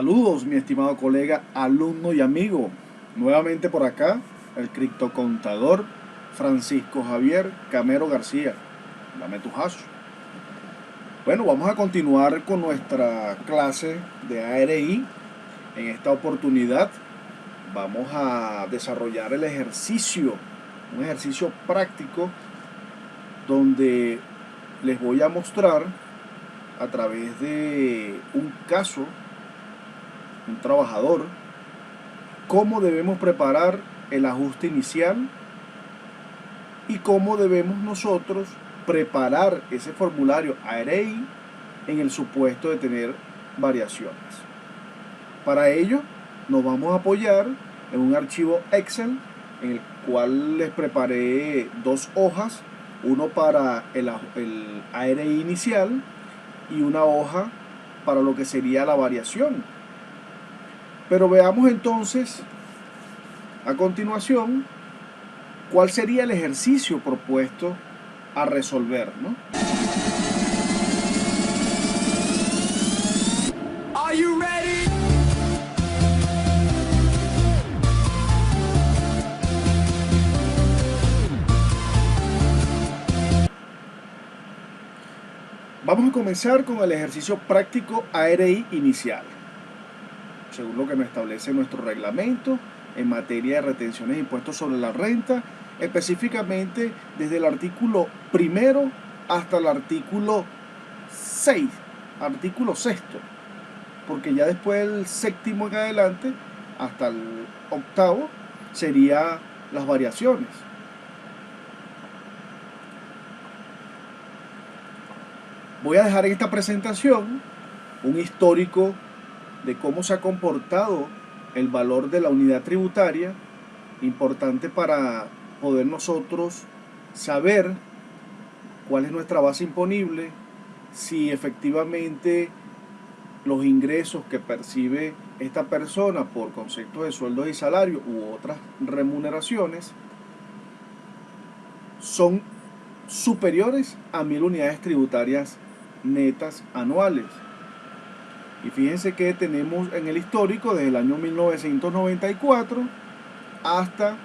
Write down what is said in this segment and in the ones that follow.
Saludos, mi estimado colega, alumno y amigo. Nuevamente por acá, el criptocontador Francisco Javier Camero García. Dame tu hash. Bueno, vamos a continuar con nuestra clase de ARI. En esta oportunidad vamos a desarrollar el ejercicio, un ejercicio práctico donde les voy a mostrar a través de un caso, un trabajador, cómo debemos preparar el ajuste inicial y cómo debemos nosotros preparar ese formulario ARI en el supuesto de tener variaciones. Para ello nos vamos a apoyar en un archivo Excel en el cual les preparé dos hojas, uno para el ARI inicial y una hoja para lo que sería la variación. Pero veamos entonces a continuación cuál sería el ejercicio propuesto a resolver, ¿no? Are you ready? Vamos a comenzar con el ejercicio práctico ARI inicial, según lo que nos establece nuestro reglamento en materia de retenciones de impuestos sobre la renta, específicamente desde el artículo primero hasta el artículo 6, artículo sexto, porque ya después del séptimo en adelante, hasta el octavo, serían las variaciones. Voy a dejar en esta presentación un histórico de cómo se ha comportado el valor de la unidad tributaria, importante para poder nosotros saber cuál es nuestra base imponible, si efectivamente los ingresos que percibe esta persona por conceptos de sueldos y salarios u otras remuneraciones son superiores a 1000 unidades tributarias netas anuales. Y fíjense que tenemos en el histórico desde el año 1994 hasta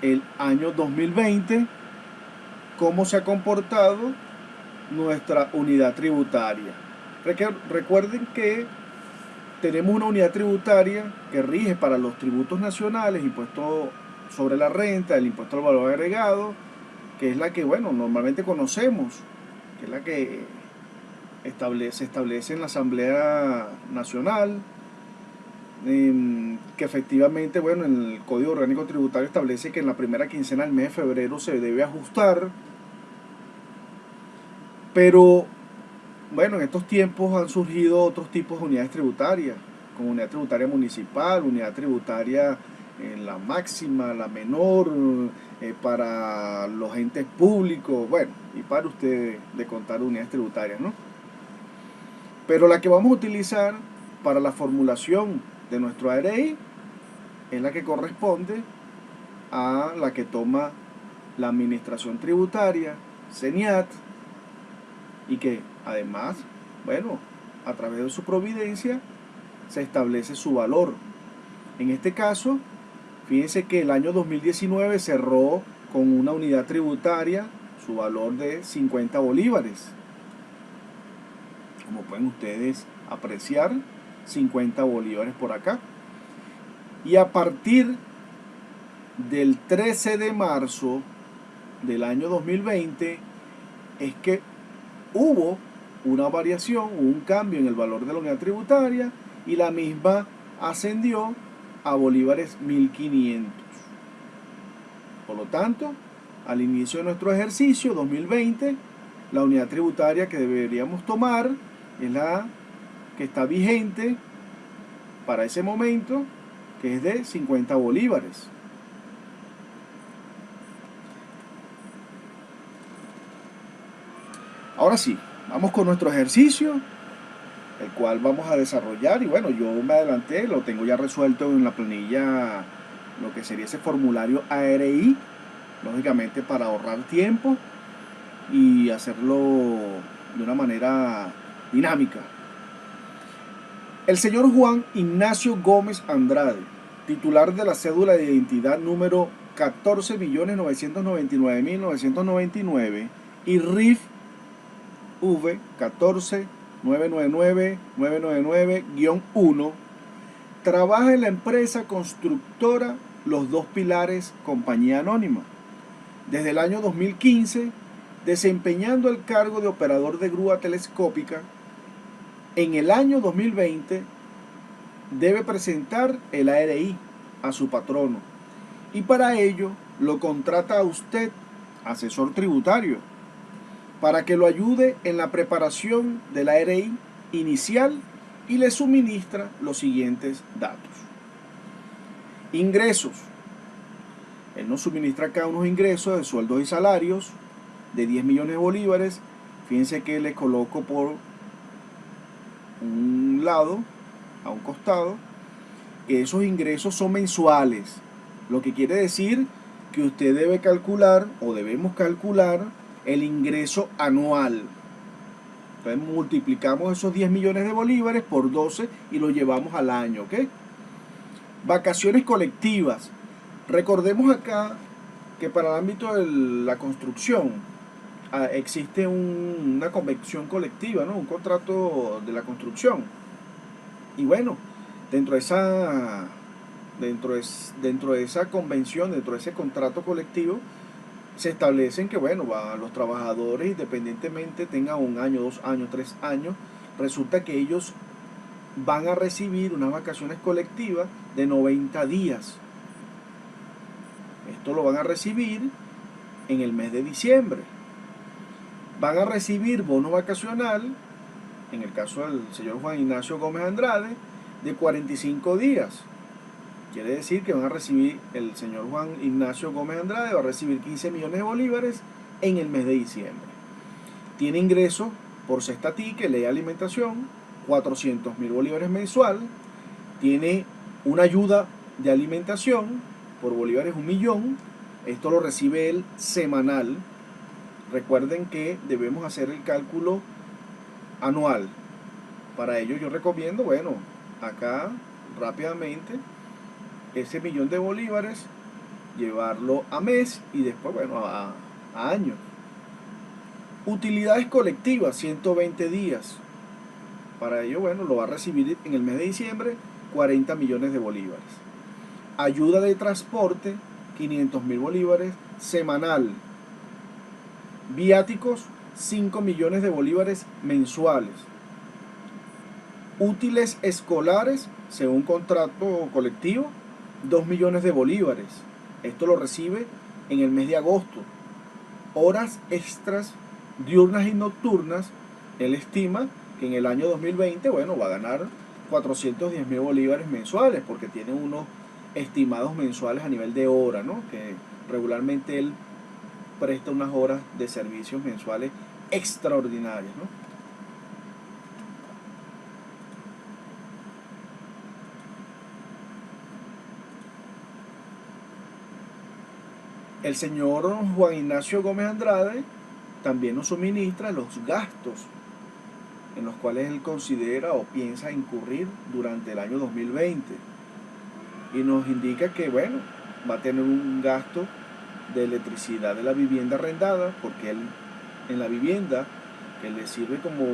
el año 2020 cómo se ha comportado nuestra unidad tributaria. Recuerden que tenemos una unidad tributaria que rige para los tributos nacionales, impuesto sobre la renta, el impuesto al valor agregado, que es la que, bueno, normalmente conocemos, que es la que se establece en la Asamblea Nacional, que efectivamente, bueno, en el Código Orgánico Tributario establece que en la primera quincena del mes de febrero se debe ajustar, pero bueno, en estos tiempos han surgido otros tipos de unidades tributarias, como unidad tributaria municipal, unidad tributaria la máxima, la menor, para los entes públicos, bueno, y para ustedes de contar unidades tributarias, ¿no? Pero la que vamos a utilizar para la formulación de nuestro ARI es la que corresponde a la que toma la Administración Tributaria, CENIAT, y que además, bueno, a través de su providencia se establece su valor. En este caso, fíjense que el año 2019 cerró con una unidad tributaria, su valor de 50 bolívares. Como pueden ustedes apreciar, 50 bolívares por acá. Y a partir del 13 de marzo del año 2020 es que hubo una variación, un cambio en el valor de la unidad tributaria y la misma ascendió a bolívares 1500. Por lo tanto, al inicio de nuestro ejercicio 2020, la unidad tributaria que deberíamos tomar es la que está vigente para ese momento, que es de 50 bolívares. Ahora sí, vamos con nuestro ejercicio, el cual vamos a desarrollar. Y bueno, yo me adelanté, lo tengo ya resuelto en la planilla, lo que sería ese formulario ARI, lógicamente para ahorrar tiempo y hacerlo de una manera dinámica. El señor Juan Ignacio Gómez Andrade, titular de la cédula de identidad número 14.999.999 y RIF V 14.999.999-1, trabaja en la empresa constructora Los Dos Pilares Compañía Anónima desde el año 2015, desempeñando el cargo de operador de grúa telescópica. En el año 2020 debe presentar el ARI a su patrono y para ello lo contrata a usted, asesor tributario, para que lo ayude en la preparación del ARI inicial y le suministra los siguientes datos. Ingresos. Él nos suministra acá unos ingresos de sueldos y salarios de 10 millones de bolívares. Fíjense que le coloco por un lado, a un costado, que esos ingresos son mensuales, lo que quiere decir que usted debe calcular o debemos calcular el ingreso anual. Entonces multiplicamos esos 10 millones de bolívares por 12 y lo llevamos al año, ¿ok? Vacaciones colectivas. Recordemos acá que para el ámbito de la construcción existe una convención colectiva, ¿no? Un contrato de la construcción. Y bueno, dentro de esa convención, dentro de ese contrato colectivo, se establecen que, bueno, los trabajadores, independientemente tengan 1 año, 2 años, 3 años, resulta que ellos van a recibir unas vacaciones colectivas de 90 días. Esto lo van a recibir en el mes de diciembre. Van a recibir bono vacacional, en el caso del señor Juan Ignacio Gómez Andrade, de 45 días. Quiere decir que van a recibir, el señor Juan Ignacio Gómez Andrade va a recibir 15 millones de bolívares en el mes de diciembre. Tiene ingresos por cesta tique, ley de alimentación, 400.000 bolívares mensual. Tiene una ayuda de alimentación por bolívares 1 millón. Esto lo recibe él semanal. Recuerden que debemos hacer el cálculo anual. Para ello yo recomiendo, bueno, acá rápidamente ese millón de bolívares llevarlo a mes y después, bueno, a año. Utilidades colectivas, 120 días. Para ello, bueno, lo va a recibir en el mes de diciembre, 40 millones de bolívares. Ayuda de transporte, 500.000 bolívares semanal. Viáticos, 5 millones de bolívares mensuales. Útiles escolares, según contrato colectivo, 2 millones de bolívares. Esto lo recibe en el mes de agosto. Horas extras diurnas y nocturnas, él estima que en el año 2020, bueno, va a ganar 410.000 bolívares mensuales, porque tiene unos estimados mensuales a nivel de hora, ¿no? Que regularmente él presta unas horas de servicios mensuales extraordinarias, ¿no? El señor Juan Ignacio Gómez Andrade también nos suministra los gastos en los cuales él considera o piensa incurrir durante el año 2020 y nos indica que, bueno, va a tener un gasto de electricidad de la vivienda arrendada, porque él en la vivienda que le sirve como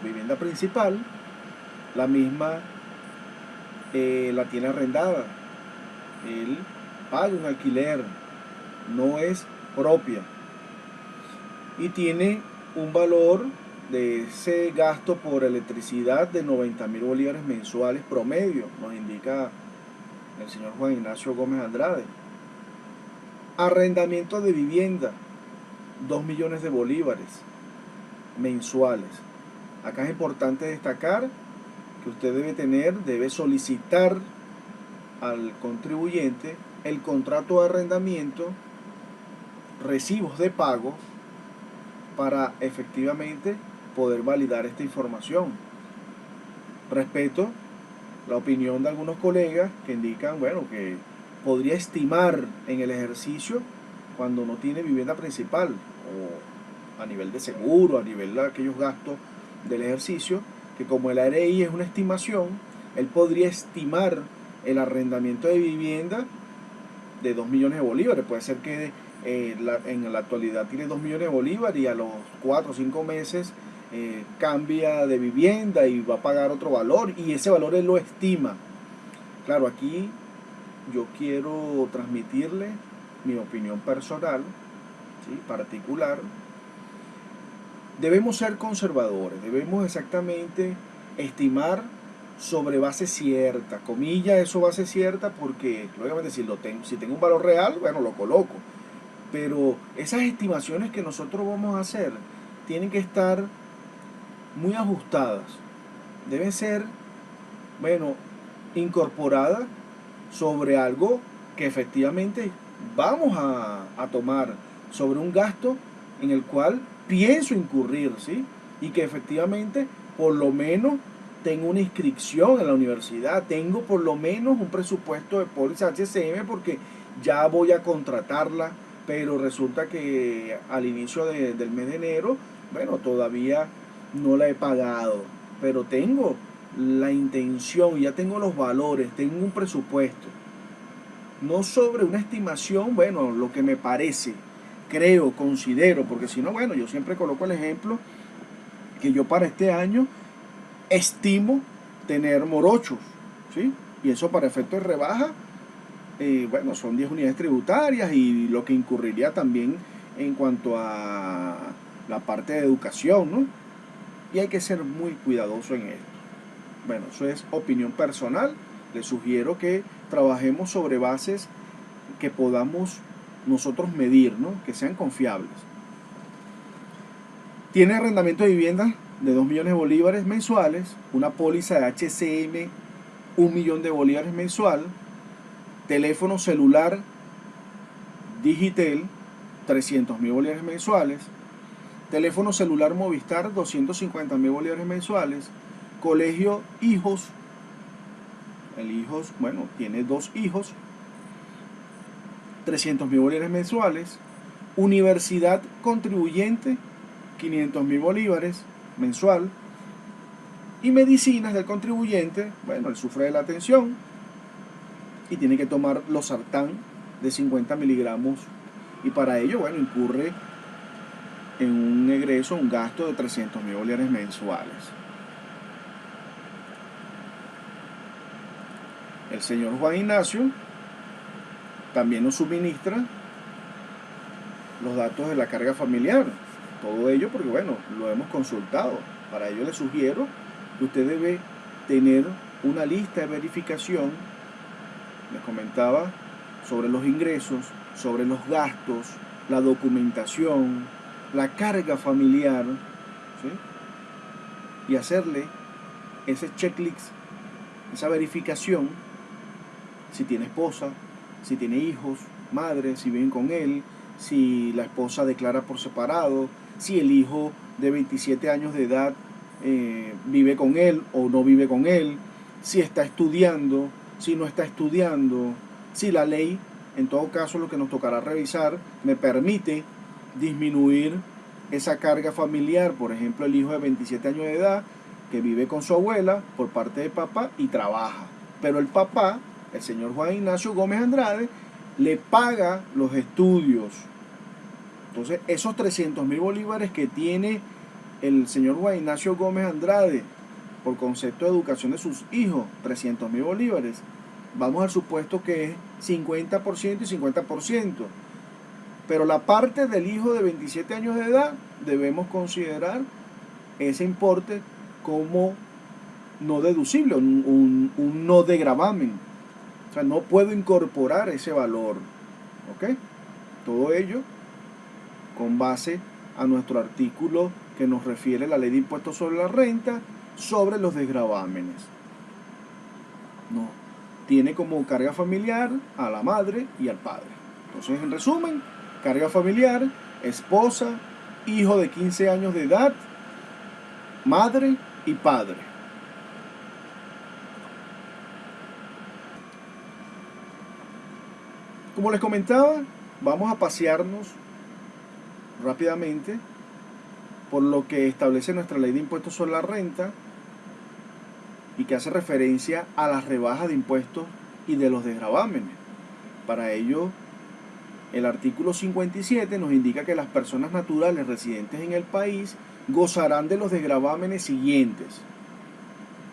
vivienda principal, la misma la tiene arrendada. Él paga un alquiler, no es propia, y tiene un valor de ese gasto por electricidad de 90.000 bolívares mensuales promedio, nos indica el señor Juan Ignacio Gómez Andrade. Arrendamiento de vivienda, 2 millones de bolívares mensuales. Acá es importante destacar que usted debe solicitar al contribuyente el contrato de arrendamiento, recibos de pago, para efectivamente poder validar esta información. Respeto la opinión de algunos colegas que indican, bueno, que podría estimar en el ejercicio cuando no tiene vivienda principal, o a nivel de seguro, a nivel de aquellos gastos del ejercicio, que como el ARI es una estimación, él podría estimar el arrendamiento de vivienda de 2 millones de bolívares. Puede ser que en la actualidad tiene 2 millones de bolívares y a los 4 o 5 meses cambia de vivienda y va a pagar otro valor, y ese valor él lo estima. Claro, aquí yo quiero transmitirle mi opinión personal, ¿sí?, particular. Debemos ser conservadores, debemos exactamente estimar sobre base cierta, comillas, eso base cierta, porque lógicamente si tengo un valor real, bueno, lo coloco. Pero esas estimaciones que nosotros vamos a hacer tienen que estar muy ajustadas. Deben ser, bueno, incorporadas sobre algo que efectivamente vamos a tomar, sobre un gasto en el cual pienso incurrir, ¿sí? Y que efectivamente por lo menos tengo una inscripción en la universidad, tengo por lo menos un presupuesto de póliza HCM porque ya voy a contratarla, pero resulta que al inicio del mes de enero, bueno, todavía no la he pagado, pero tengo la intención, ya tengo los valores, tengo un presupuesto. No sobre una estimación, bueno, lo que me parece, creo, considero, porque si no, bueno, yo siempre coloco el ejemplo que yo para este año estimo tener morochos, ¿sí? Y eso para efectos de rebaja, bueno, son 10 unidades tributarias y lo que incurriría también en cuanto a la parte de educación, ¿no? Y hay que ser muy cuidadoso en esto. Bueno, eso es opinión personal. Les sugiero que trabajemos sobre bases que podamos nosotros medir, ¿no?, que sean confiables. Tiene arrendamiento de vivienda de 2 millones de bolívares mensuales, una póliza de HCM 1 millón de bolívares mensual, teléfono celular Digitel 300.000 bolívares mensuales, teléfono celular Movistar 250.000 bolívares mensuales, colegio hijos, el hijos, bueno, tiene 2 hijos, 300.000 bolívares mensuales, universidad contribuyente 500.000 bolívares mensual, y medicinas del contribuyente, bueno, él sufre de la tensión y tiene que tomar losartán de 50 miligramos, y para ello, bueno, incurre en un egreso, un gasto de 300.000 bolívares mensuales. El señor Juan Ignacio también nos suministra los datos de la carga familiar. Todo ello porque, bueno, lo hemos consultado. Para ello le sugiero que usted debe tener una lista de verificación, les comentaba, sobre los ingresos, sobre los gastos, la documentación, la carga familiar, ¿sí?, y hacerle ese checklist, esa verificación, si tiene esposa, si tiene hijos, madre, si viven con él, si la esposa declara por separado, si el hijo de 27 años de edad vive con él o no vive con él, si está estudiando, si no está estudiando, si la ley, en todo caso lo que nos tocará revisar, me permite disminuir esa carga familiar. Por ejemplo, el hijo de 27 años de edad que vive con su abuela por parte de papá y trabaja, pero el papá, el señor Juan Ignacio Gómez Andrade, le paga los estudios. Entonces, esos 300.000 bolívares que tiene el señor Juan Ignacio Gómez Andrade por concepto de educación de sus hijos, 300.000 bolívares, vamos al supuesto que es 50% y 50%. Pero la parte del hijo de 27 años de edad, debemos considerar ese importe como no deducible, un no de gravamen. O sea, no puedo incorporar ese valor. ¿Ok? Todo ello con base a nuestro artículo que nos refiere la Ley de Impuestos sobre la Renta sobre los desgravámenes. No, tiene como carga familiar a la madre y al padre. Entonces, en resumen, carga familiar, esposa, hijo de 15 años de edad, madre y padre. Como les comentaba, vamos a pasearnos rápidamente por lo que establece nuestra Ley de Impuestos sobre la Renta y que hace referencia a las rebajas de impuestos y de los desgravámenes. Para ello, el artículo 57 nos indica que las personas naturales residentes en el país gozarán de los desgravámenes siguientes.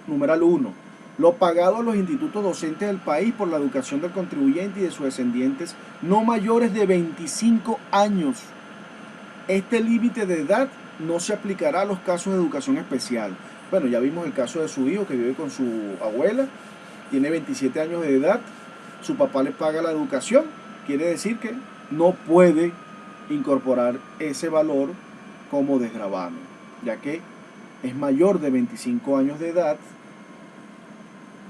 Numeral 1. Lo pagado a los institutos docentes del país por la educación del contribuyente y de sus descendientes no mayores de 25 años. Este límite de edad no se aplicará a los casos de educación especial. Bueno, ya vimos el caso de su hijo que vive con su abuela, tiene 27 años de edad, su papá le paga la educación, quiere decir que no puede incorporar ese valor como desgravamen, ya que es mayor de 25 años de edad,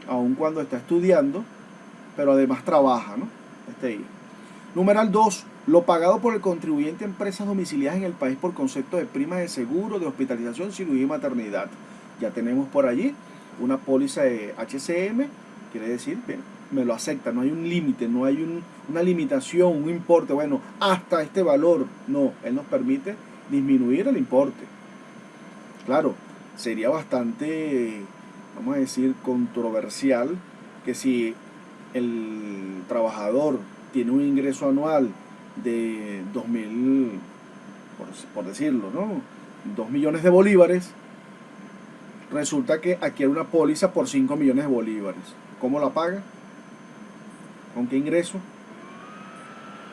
aun cuando está estudiando, pero además trabaja, ¿no? Numeral 2. Lo pagado por el contribuyente a empresas domiciliadas en el país por concepto de primas de seguro, de hospitalización, cirugía y maternidad. Ya tenemos por allí una póliza de HCM, quiere decir que me lo acepta, no hay un límite, no hay una limitación, un importe, bueno, hasta este valor. No, él nos permite disminuir el importe. Claro, sería bastante, vamos a decir, controversial que si el trabajador tiene un ingreso anual de 2.000, por decirlo, ¿no? 2 millones de bolívares, resulta que adquiere una póliza por 5 millones de bolívares. ¿Cómo la paga? ¿Con qué ingreso?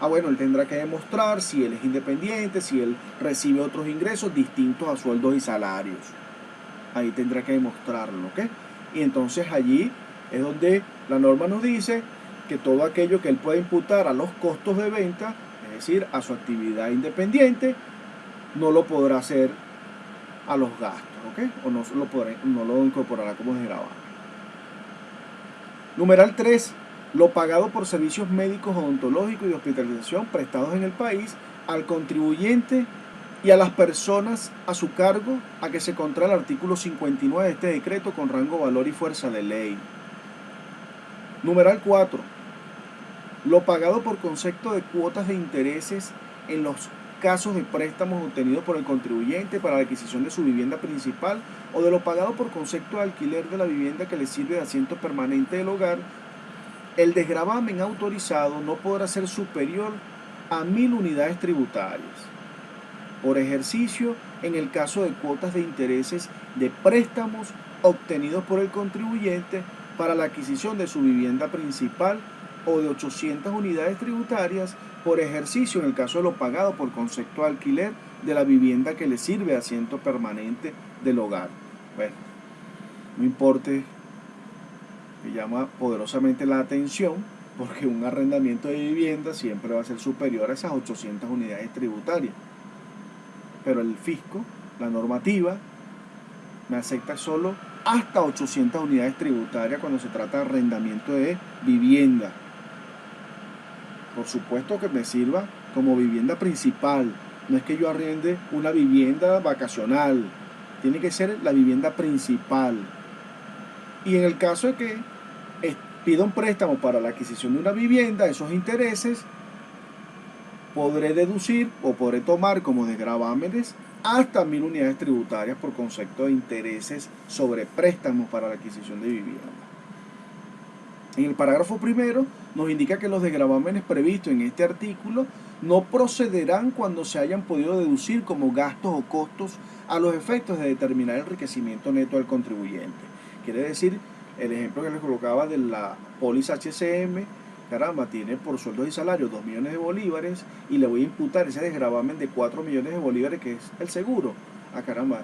Bueno, él tendrá que demostrar si él es independiente, si él recibe otros ingresos distintos a sueldos y salarios. Ahí tendrá que demostrarlo, ¿ok? Y entonces allí es donde la norma nos dice que todo aquello que él puede imputar a los costos de venta, es decir, a su actividad independiente, no lo podrá hacer a los gastos, ¿ok? O no lo incorporará como desgravamen. Numeral 3. Lo pagado por servicios médicos, odontológicos y de hospitalización prestados en el país al contribuyente y a las personas a su cargo a que se contrae el artículo 59 de este decreto con rango, valor y fuerza de ley. Numeral 4. Lo pagado por concepto de cuotas de intereses en los casos de préstamos obtenidos por el contribuyente para la adquisición de su vivienda principal o de lo pagado por concepto de alquiler de la vivienda que le sirve de asiento permanente del hogar. El desgravamen autorizado no podrá ser superior a 1.000 unidades tributarias por ejercicio en el caso de cuotas de intereses de préstamos obtenidos por el contribuyente para la adquisición de su vivienda principal o de 800 unidades tributarias por ejercicio en el caso de lo pagado por concepto de alquiler de la vivienda que le sirve de asiento permanente del hogar. Bueno, no importe, me llama poderosamente la atención porque un arrendamiento de vivienda siempre va a ser superior a esas 800 unidades tributarias. Pero el fisco, la normativa, me acepta solo hasta 800 unidades tributarias cuando se trata de arrendamiento de vivienda. Por supuesto que me sirva como vivienda principal. No es que yo arriende una vivienda vacacional. Tiene que ser la vivienda principal. Y en el caso de que pida un préstamo para la adquisición de una vivienda, esos intereses podré deducir o podré tomar como desgravámenes hasta 1.000 unidades tributarias por concepto de intereses sobre préstamos para la adquisición de vivienda. En el parágrafo primero nos indica que los desgravámenes previstos en este artículo no procederán cuando se hayan podido deducir como gastos o costos a los efectos de determinar el enriquecimiento neto del contribuyente. Quiere decir, el ejemplo que les colocaba de la póliza HCM, caramba, tiene por sueldos y salarios 2 millones de bolívares y le voy a imputar ese desgravamen de 4 millones de bolívares que es el seguro. Caramba,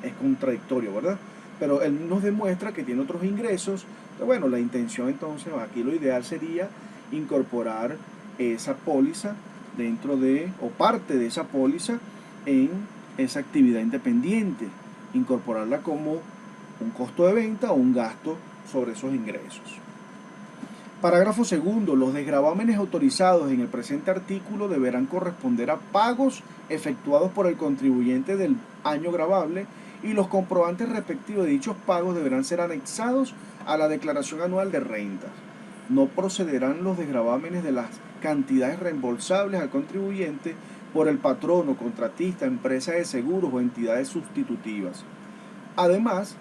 es contradictorio, ¿verdad? Pero él nos demuestra que tiene otros ingresos. Bueno, la intención entonces, aquí lo ideal sería incorporar esa póliza dentro de, o parte de esa póliza en esa actividad independiente, incorporarla como un costo de venta o un gasto sobre esos ingresos. Parágrafo segundo. Los desgravámenes autorizados en el presente artículo deberán corresponder a pagos efectuados por el contribuyente del año gravable y los comprobantes respectivos de dichos pagos deberán ser anexados a la declaración anual de rentas. No procederán los desgravámenes de las cantidades reembolsables al contribuyente por el patrono, contratista, empresa de seguros o entidades sustitutivas. Además,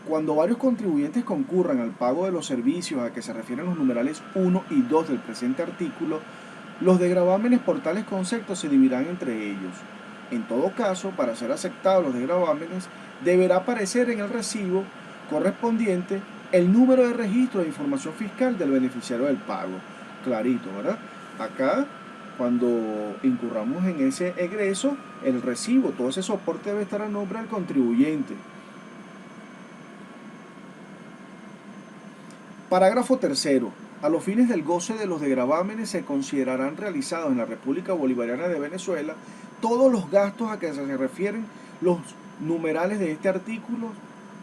Cuando varios contribuyentes concurran al pago de los servicios a que se refieren los numerales 1 y 2 del presente artículo, los desgravámenes por tales conceptos se dividirán entre ellos. En todo caso, para ser aceptados los desgravámenes, deberá aparecer en el recibo correspondiente el número de registro de información fiscal del beneficiario del pago. Clarito, ¿verdad? Acá, cuando incurramos en ese egreso, el recibo, todo ese soporte debe estar a nombre del contribuyente. Parágrafo tercero. A los fines del goce de los desgravámenes se considerarán realizados en la República Bolivariana de Venezuela todos los gastos a que se refieren los numerales de este artículo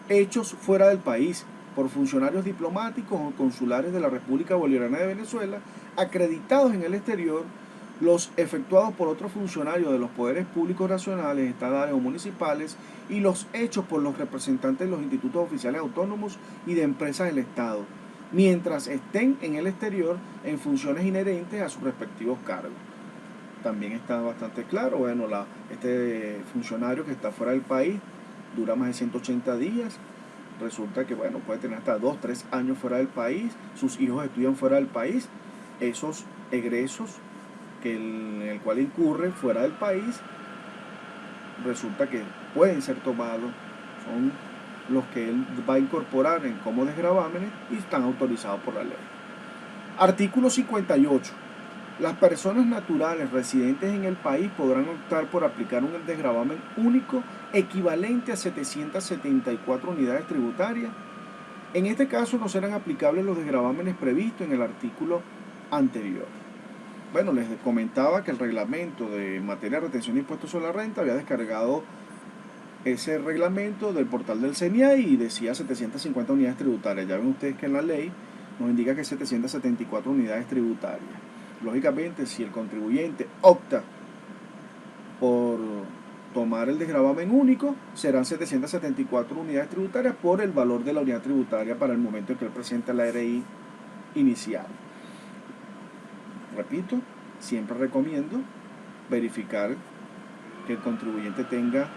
hechos fuera del país por funcionarios diplomáticos o consulares de la República Bolivariana de Venezuela acreditados en el exterior, los efectuados por otros funcionarios de los poderes públicos nacionales, estatales o municipales y los hechos por los representantes de los institutos oficiales autónomos y de empresas del Estado, mientras estén en el exterior en funciones inherentes a sus respectivos cargos. También está bastante claro, bueno, este funcionario que está fuera del país dura más de 180 días, resulta que, bueno, puede tener hasta 2, 3 años fuera del país, sus hijos estudian fuera del país, esos egresos en el cual incurre fuera del país, resulta que pueden ser tomados, son los que él va a incorporar en como desgravámenes y están autorizados por la ley. Artículo 58. Las personas naturales residentes en el país podrán optar por aplicar un desgravamen único equivalente a 774 unidades tributarias. En este caso no serán aplicables los desgravámenes previstos en el artículo anterior. Bueno, les comentaba que el reglamento de materia de retención de impuestos sobre la renta había descargado ese reglamento del portal del CENIAI y decía 750 unidades tributarias. Ya ven ustedes que en la ley nos indica que es 774 unidades tributarias. Lógicamente, si el contribuyente opta por tomar el desgravamen único, serán 774 unidades tributarias por el valor de la unidad tributaria para el momento en que él presenta la RI inicial. Repito, siempre recomiendo verificar que el contribuyente tenga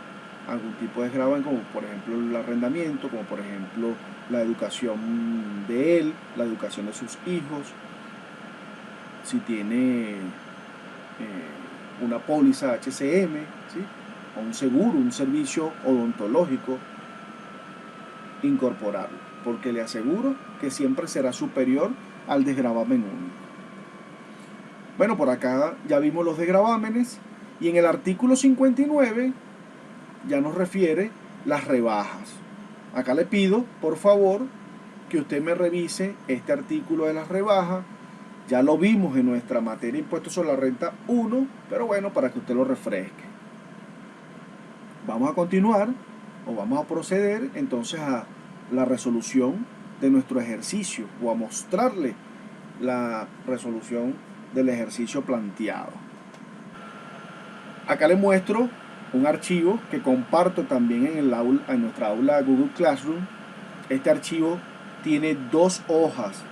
algún tipo de desgravamen, como por ejemplo el arrendamiento, como por ejemplo la educación de él, la educación de sus hijos, si tiene una póliza HCM, ¿sí? O un seguro, un servicio odontológico, incorporarlo, porque le aseguro que siempre será superior al desgravamen único. Bueno, por acá ya vimos los desgravámenes y en el artículo 59 ya nos refiere las rebajas. Acá le pido, por favor, que usted me revise este artículo de las rebajas. Ya lo vimos en nuestra materia de impuestos sobre la renta 1, pero bueno, para que usted lo refresque. Vamos a continuar o vamos a proceder entonces a la resolución de nuestro ejercicio o a mostrarle la resolución del ejercicio planteado. Acá le muestro un archivo que comparto también en nuestra aula Google Classroom. Este archivo tiene 2 hojas.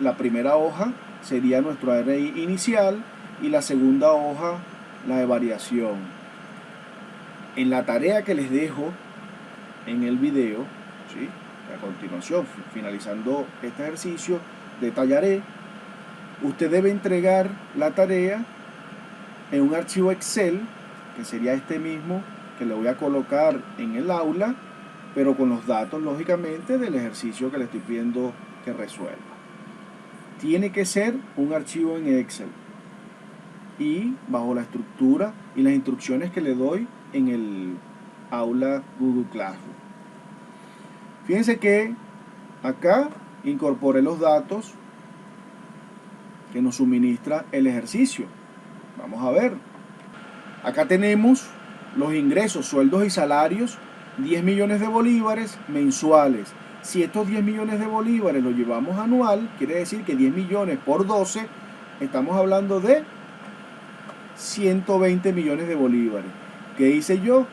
La primera hoja sería nuestro RI inicial y la segunda hoja la de variación. En la tarea que les dejo en el video, ¿sí? A continuación, finalizando este ejercicio, detallaré. Usted debe entregar la tarea en un archivo Excel, que sería este mismo que le voy a colocar en el aula, pero con los datos, lógicamente, del ejercicio que le estoy pidiendo que resuelva. Tiene que ser un archivo en Excel y bajo la estructura y las instrucciones que le doy en el aula Google Classroom. Fíjense que acá incorporé los datos que nos suministra el ejercicio. Vamos a ver. Acá tenemos los ingresos, sueldos y salarios, 10 millones de bolívares mensuales. Si estos 10 millones de bolívares los llevamos anual, quiere decir que 10 millones por 12, estamos hablando de 120 millones de bolívares. ¿Qué hice yo?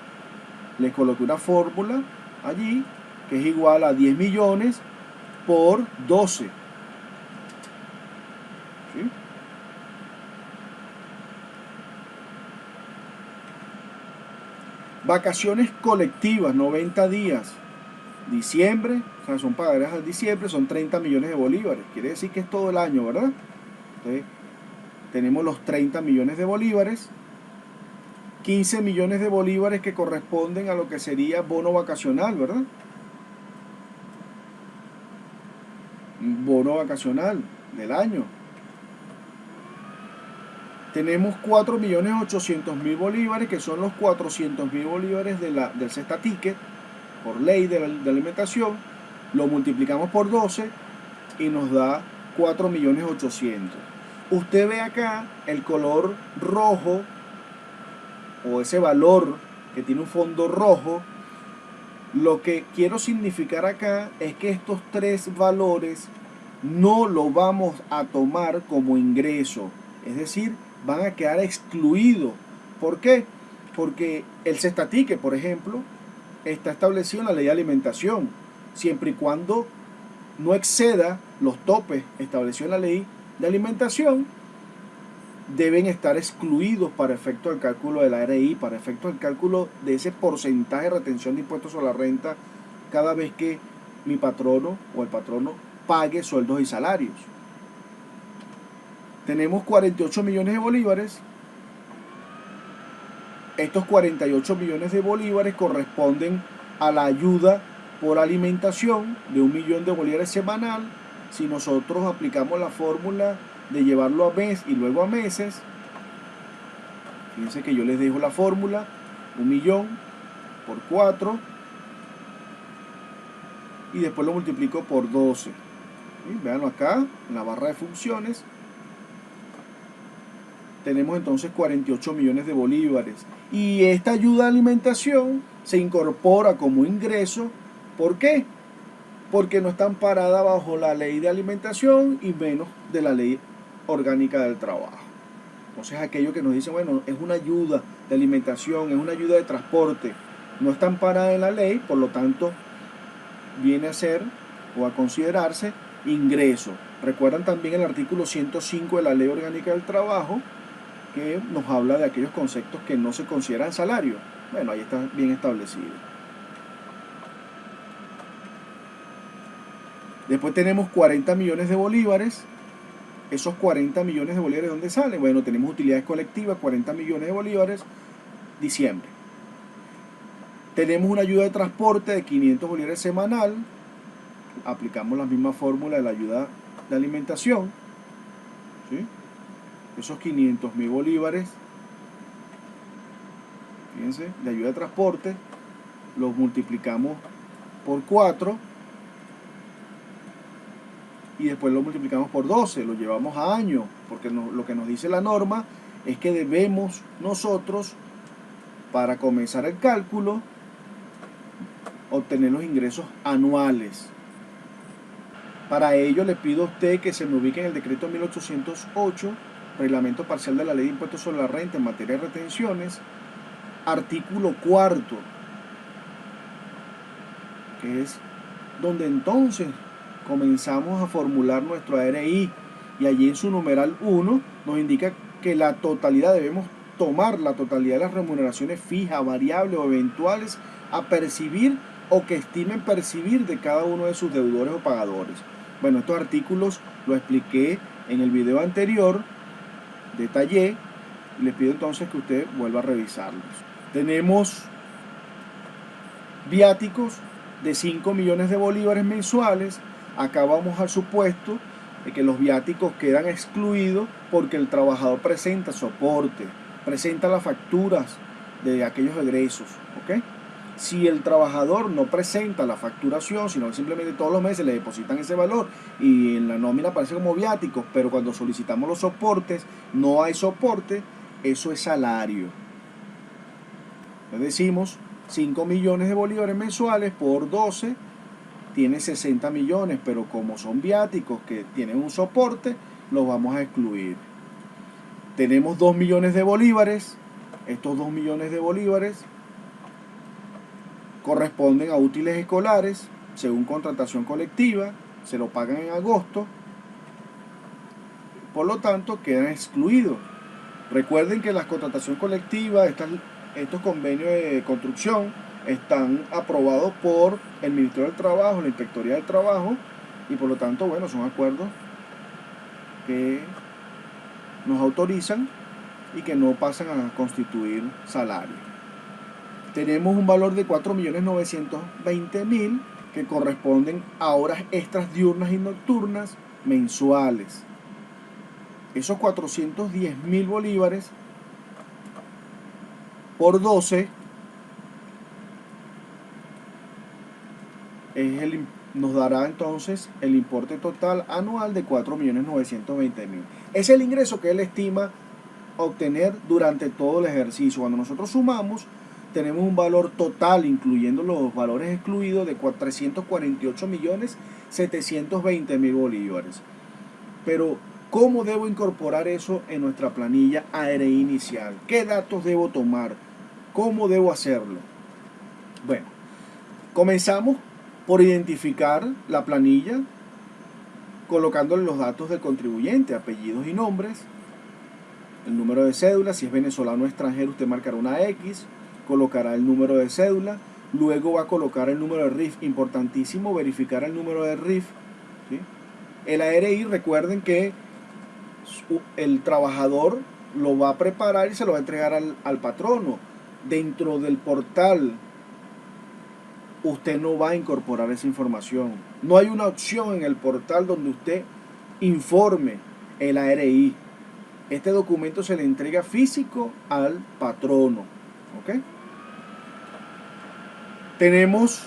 Les coloqué una fórmula allí que es igual a 10 millones por 12. ¿Sí? Vacaciones colectivas, 90 días. diciembre, o sea, son pagarés al diciembre, son 30 millones de bolívares. Quiere decir que es todo el año, ¿verdad? Entonces, tenemos los 30 millones de bolívares, 15 millones de bolívares que corresponden a lo que sería bono vacacional, ¿verdad? Un bono vacacional del año. Tenemos 4.800.000 bolívares, que son los 400.000 bolívares del Cesta Ticket, por ley de alimentación. Lo multiplicamos por 12 y nos da 4.800.000. Usted ve acá el color rojo, o ese valor que tiene un fondo rojo. Lo que quiero significar acá es que estos tres valores no lo vamos a tomar como ingreso, es decir, van a quedar excluidos. ¿Por qué? Porque el Cesta Ticket, por ejemplo, está establecido en la ley de alimentación, siempre y cuando no exceda los topes establecidos en la ley de alimentación, deben estar excluidos para efecto del cálculo de la RI, para efecto del cálculo de ese porcentaje de retención de impuestos sobre la renta cada vez que mi patrono o el patrono pague sueldos y salarios. Tenemos 48 millones de bolívares. Estos 48 millones de bolívares corresponden a la ayuda por alimentación de 1 millón de bolívares semanal. Si nosotros aplicamos la fórmula de llevarlo a mes y luego a meses, fíjense que yo les dejo la fórmula: 1 millón por 4 y después lo multiplico por 12. ¿Sí? Véanlo acá en la barra de funciones. Tenemos entonces 48 millones de bolívares. Y esta ayuda de alimentación se incorpora como ingreso. ¿Por qué? Porque no está amparada bajo la ley de alimentación y menos de la ley orgánica del trabajo. Entonces aquello que nos dicen, bueno, es una ayuda de alimentación, es una ayuda de transporte, no está amparada en la ley, por lo tanto viene a ser o a considerarse ingreso. Recuerdan también el artículo 105 de la ley orgánica del trabajo, que nos habla de aquellos conceptos que no se consideran salario. Bueno, ahí está bien establecido. Después tenemos 40 millones de bolívares. Esos 40 millones de bolívares, ¿dónde salen? Bueno, tenemos utilidades colectivas, 40 millones de bolívares, diciembre. Tenemos una ayuda de transporte de 500 bolívares semanal. Aplicamos la misma fórmula de la ayuda de alimentación. ¿Sí? Esos 500.000 bolívares, fíjense, de ayuda de transporte, los multiplicamos por 4 y después lo multiplicamos por 12, lo llevamos a año, porque lo que nos dice la norma es que debemos nosotros, para comenzar el cálculo, obtener los ingresos anuales. Para ello le pido a usted que se me ubique en el decreto 1808, reglamento parcial de la ley de impuestos sobre la renta en materia de retenciones, artículo 4, que es donde entonces comenzamos a formular nuestro ARI, y allí en su numeral 1 nos indica que la totalidad, debemos tomar la totalidad de las remuneraciones fijas, variables o eventuales a percibir o que estimen percibir de cada uno de sus deudores o pagadores. Bueno, estos artículos lo expliqué en el video anterior, detallé, y les pido entonces que usted vuelva a revisarlos. Tenemos viáticos de 5 millones de bolívares mensuales. Acá vamos al supuesto de que los viáticos quedan excluidos porque el trabajador presenta soporte, presenta las facturas de aquellos egresos, ¿ok? Si el trabajador no presenta la facturación, sino que simplemente todos los meses le depositan ese valor y en la nómina aparece como viáticos, pero cuando solicitamos los soportes no hay soporte, eso es salario. Entonces decimos 5 millones de bolívares mensuales por 12 tiene 60 millones, pero como son viáticos que tienen un soporte, los vamos a excluir. Tenemos 2 millones de bolívares. Estos 2 millones de bolívares corresponden a útiles escolares, según contratación colectiva, se lo pagan en agosto, por lo tanto quedan excluidos. Recuerden que la contratación colectiva, estos convenios de construcción, están aprobados por el Ministerio del Trabajo, la Inspectoría del Trabajo, y por lo tanto, bueno, son acuerdos que nos autorizan y que no pasan a constituir salario. Tenemos un valor de 4.920.000 que corresponden a horas extras diurnas y nocturnas mensuales. Esos 410.000 bolívares por 12 nos dará entonces el importe total anual de 4.920.000. Es el ingreso que él estima obtener durante todo el ejercicio. Cuando nosotros sumamos, tenemos un valor total, incluyendo los valores excluidos, de 348.720.000 bolívares. Pero, ¿cómo debo incorporar eso en nuestra planilla ARI inicial? ¿Qué datos debo tomar? ¿Cómo debo hacerlo? Bueno, comenzamos por identificar la planilla, colocándole los datos del contribuyente, apellidos y nombres, el número de cédula. Si es venezolano o extranjero, usted marcará una X, colocará el número de cédula, luego va a colocar el número de RIF. Importantísimo verificar el número de RIF, ¿sí? El ARI, recuerden que el trabajador lo va a preparar y se lo va a entregar al patrono. Dentro del portal usted no va a incorporar esa información. No hay una opción en el portal donde usted informe el ARI. Este documento se le entrega físico al patrono. ¿Ok? Tenemos,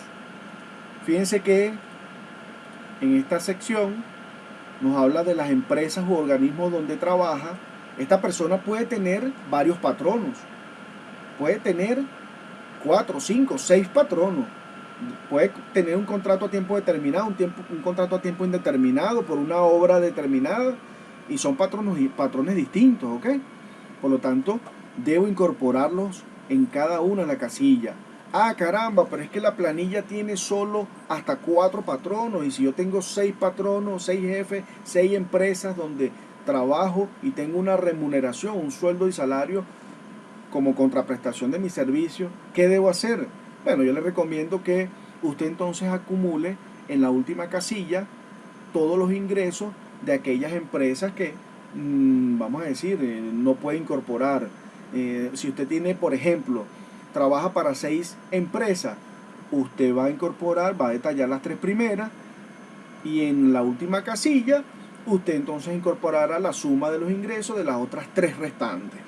fíjense que en esta sección nos habla de las empresas u organismos donde trabaja. Esta persona puede tener varios patronos. Puede tener 4, 5, 6 patronos. Puede tener un contrato a tiempo determinado, un contrato a tiempo indeterminado por una obra determinada, y son patrones distintos, ¿ok? Por lo tanto, debo incorporarlos en cada una de la casilla. Ah, caramba, pero es que la planilla tiene solo hasta 4 patronos, y si yo tengo 6 patronos, 6 jefes, 6 empresas donde trabajo y tengo una remuneración, un sueldo y salario como contraprestación de mi servicio, ¿qué debo hacer? Bueno, yo le recomiendo que usted entonces acumule en la última casilla todos los ingresos de aquellas empresas que, vamos a decir, no puede incorporar. Si usted tiene, por ejemplo, trabaja para 6 empresas, usted va a incorporar, va a detallar las 3 primeras, y en la última casilla usted entonces incorporará la suma de los ingresos de las otras 3 restantes.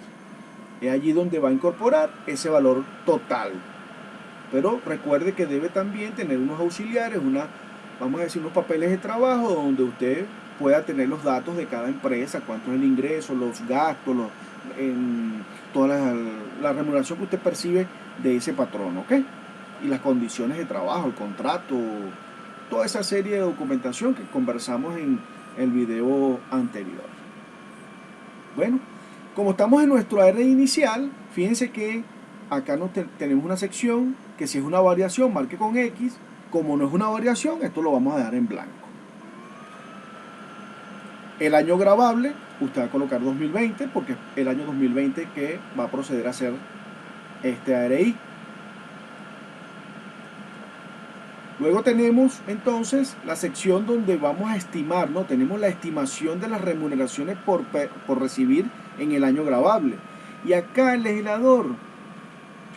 Es allí donde va a incorporar ese valor total. Pero recuerde que debe también tener unos auxiliares, vamos a decir, unos papeles de trabajo donde usted pueda tener los datos de cada empresa, cuánto es el ingreso, los gastos, toda la remuneración que usted percibe de ese patrón, ¿ok? Y las condiciones de trabajo, el contrato, toda esa serie de documentación que conversamos en el video anterior. Bueno, como estamos en nuestro ARI inicial, fíjense que acá tenemos una sección que si es una variación, marque con X. Como no es una variación, esto lo vamos a dejar en blanco. El año gravable, usted va a colocar 2020, porque es el año 2020 que va a proceder a hacer este ARI. Luego tenemos entonces la sección donde vamos a estimar, ¿no? Tenemos la estimación de las remuneraciones por recibir en el año gravable. Y acá el legislador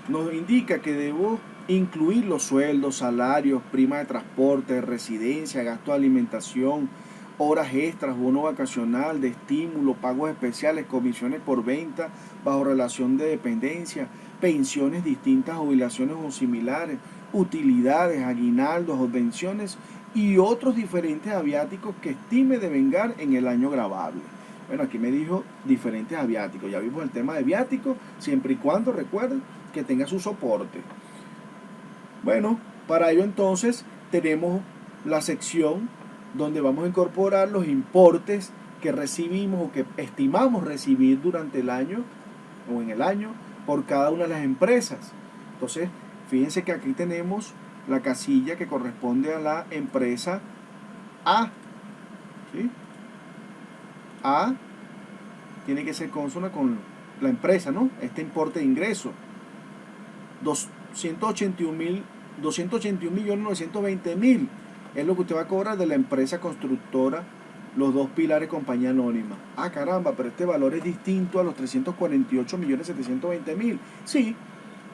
nos indica que debo incluir los sueldos, salarios, prima de transporte, de residencia, gasto de alimentación, horas extras, bono vacacional, de estímulo, pagos especiales, comisiones por venta, bajo relación de dependencia, pensiones distintas, jubilaciones o similares, utilidades, aguinaldos, obvenciones y otros diferentes aviáticos que estime devengar en el año gravable. Bueno, aquí me dijo diferentes aviáticos. Ya vimos el tema de viáticos, siempre y cuando, recuerden, que tenga su soporte. Bueno, para ello entonces tenemos la sección donde vamos a incorporar los importes que recibimos o que estimamos recibir durante el año o en el año por cada una de las empresas. Entonces, fíjense que aquí tenemos la casilla que corresponde a la empresa A, ¿sí? A tiene que ser consona con la empresa, ¿no? Este importe de ingreso. 281.920.000 es lo que usted va a cobrar de la empresa constructora Los Dos Pilares Compañía Anónima. Ah, caramba, pero este valor es distinto a los 348.720.000. Sí,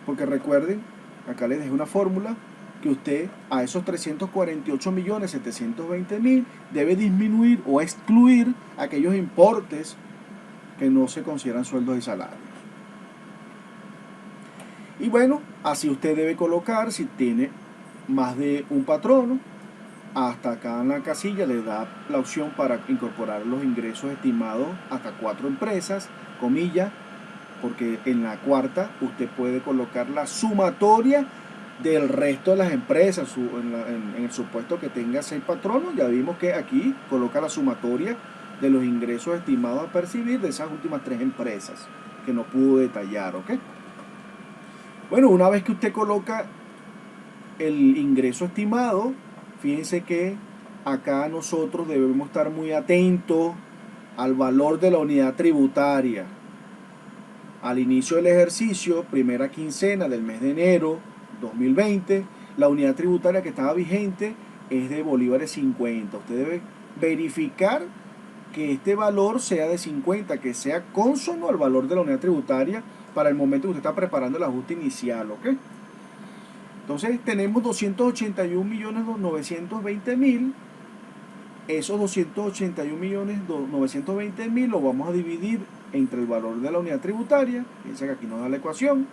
porque recuerden, acá les dejé una fórmula que usted a esos 348.720.000 debe disminuir o excluir aquellos importes que no se consideran sueldos y salarios. Y bueno, así usted debe colocar, si tiene más de un patrono, hasta acá en la casilla le da la opción para incorporar los ingresos estimados hasta 4 empresas, comilla, porque en la cuarta usted puede colocar la sumatoria del resto de las empresas. En el supuesto que tenga 6 patronos, ya vimos que aquí coloca la sumatoria de los ingresos estimados a percibir de esas últimas 3 empresas que no pudo detallar, ¿ok? Bueno, una vez que usted coloca el ingreso estimado, fíjense que acá nosotros debemos estar muy atentos al valor de la unidad tributaria. Al inicio del ejercicio, primera quincena del mes de enero 2020, la unidad tributaria que estaba vigente es de bolívares 50. Usted debe verificar que este valor sea de 50, que sea cónsono al valor de la unidad tributaria para el momento que usted está preparando el ajuste inicial, ¿ok? Entonces tenemos 281.920.000. Esos 281.920.000 lo vamos a dividir entre el valor de la unidad tributaria. Fíjense que aquí nos da la ecuación.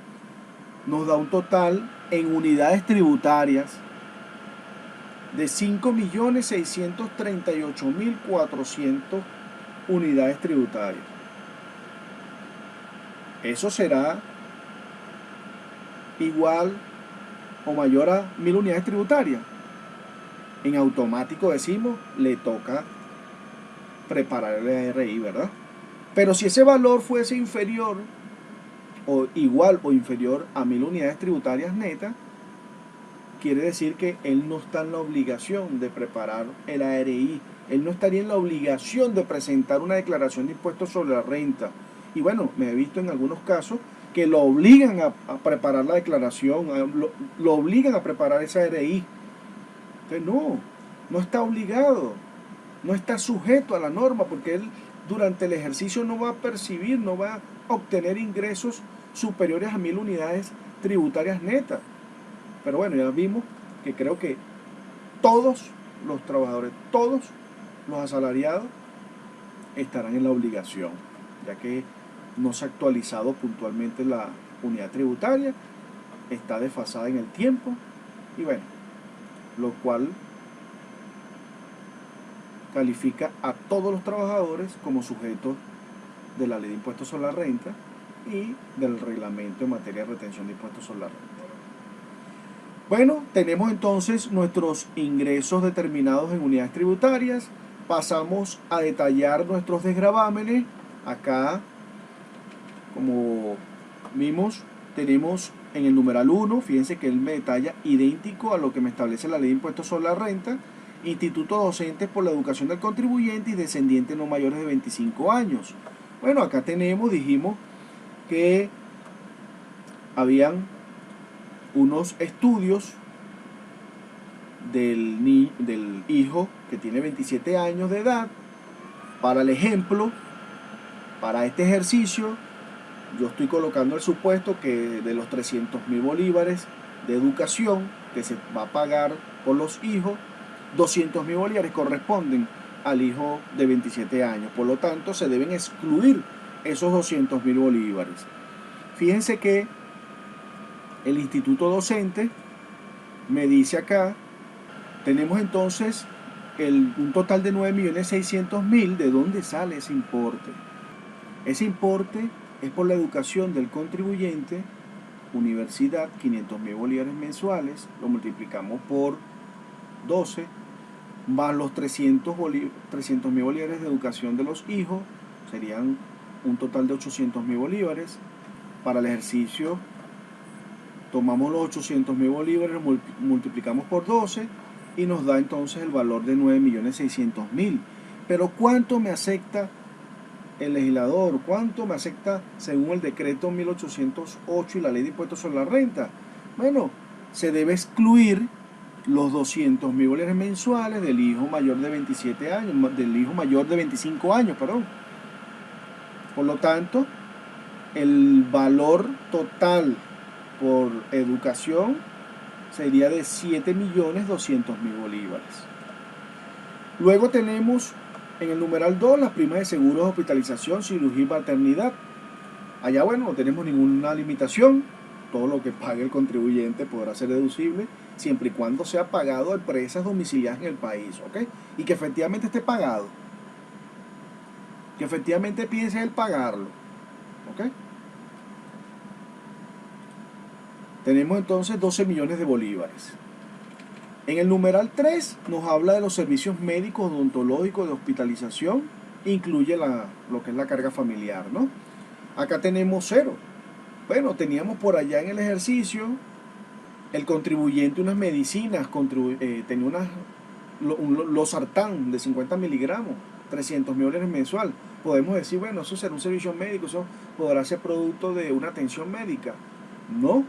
Nos da un total en unidades tributarias de 5.638.400 unidades tributarias. Eso será igual o mayor a 1.000 unidades tributarias. En automático decimos, le toca preparar el ARI, ¿verdad? Pero si ese valor fuese inferior o igual o inferior a 1.000 unidades tributarias netas, quiere decir que él no está en la obligación de preparar el ARI. Él no estaría en la obligación de presentar una declaración de impuestos sobre la renta. Y bueno, me he visto en algunos casos que lo obligan a preparar la declaración, lo obligan a preparar esa ARI. Entonces no está obligado, no está sujeto a la norma, porque él durante el ejercicio no va a percibir, no va a obtener ingresos superiores a 1.000 unidades tributarias netas. Pero bueno, ya vimos que creo que todos los trabajadores, todos los asalariados estarán en la obligación, ya que no se ha actualizado puntualmente la unidad tributaria, está desfasada en el tiempo, y bueno, lo cual califica a todos los trabajadores como sujetos de la Ley de Impuestos sobre la Renta y del Reglamento en materia de retención de impuestos sobre la renta. Bueno, tenemos entonces nuestros ingresos determinados en unidades tributarias. Pasamos a detallar nuestros desgravámenes. Acá, como vimos, tenemos en el numeral 1, fíjense que él me detalla idéntico a lo que me establece la Ley de Impuestos sobre la Renta: institutos docentes por la educación del contribuyente y descendientes no mayores de 25 años. Bueno, acá dijimos que habían unos estudios del hijo que tiene 27 años de edad. Para el ejemplo, para este ejercicio, yo estoy colocando el supuesto que de los 300.000 bolívares de educación que se va a pagar por los hijos, 200.000 bolívares corresponden al hijo de 27 años. Por lo tanto, se deben excluir esos 200.000 bolívares. Fíjense que el instituto docente me dice acá, tenemos entonces un total de 9.600.000. ¿De dónde sale ese importe? Ese importe es por la educación del contribuyente, universidad, 500.000 bolívares mensuales, lo multiplicamos por 12, más los 300.000 bolívares de educación de los hijos, serían un total de 800.000 bolívares. Para el ejercicio tomamos los 800.000 bolívares, multiplicamos por 12 y nos da entonces el valor de 9.600.000. Pero ¿cuánto me acepta el legislador? ¿Cuánto me acepta según el decreto 1808 y la Ley de Impuestos sobre la Renta? Bueno, se debe excluir los 200.000 bolívares mensuales del hijo mayor de 27 años, del hijo mayor de 25 años, perdón. Por lo tanto, el valor total por educación sería de 7.200.000 bolívares. Luego tenemos en el numeral 2 las primas de seguros de hospitalización, cirugía y maternidad. Allá, bueno, no tenemos ninguna limitación. Todo lo que pague el contribuyente podrá ser deducible siempre y cuando sea pagado a empresas domiciliadas en el país, ¿ok? Y que efectivamente esté pagado. Que efectivamente piense él pagarlo, ¿ok? Tenemos entonces 12 millones de bolívares. En el numeral 3 nos habla de los servicios médicos, odontológicos, de hospitalización, incluye lo que es la carga familiar, ¿no? Acá tenemos 0. Bueno, teníamos por allá en el ejercicio el contribuyente unas medicinas, tenía losartán de 50 miligramos, 300.000 bolívares mensual. Podemos decir, bueno, eso será un servicio médico, eso podrá ser producto de una atención médica. No.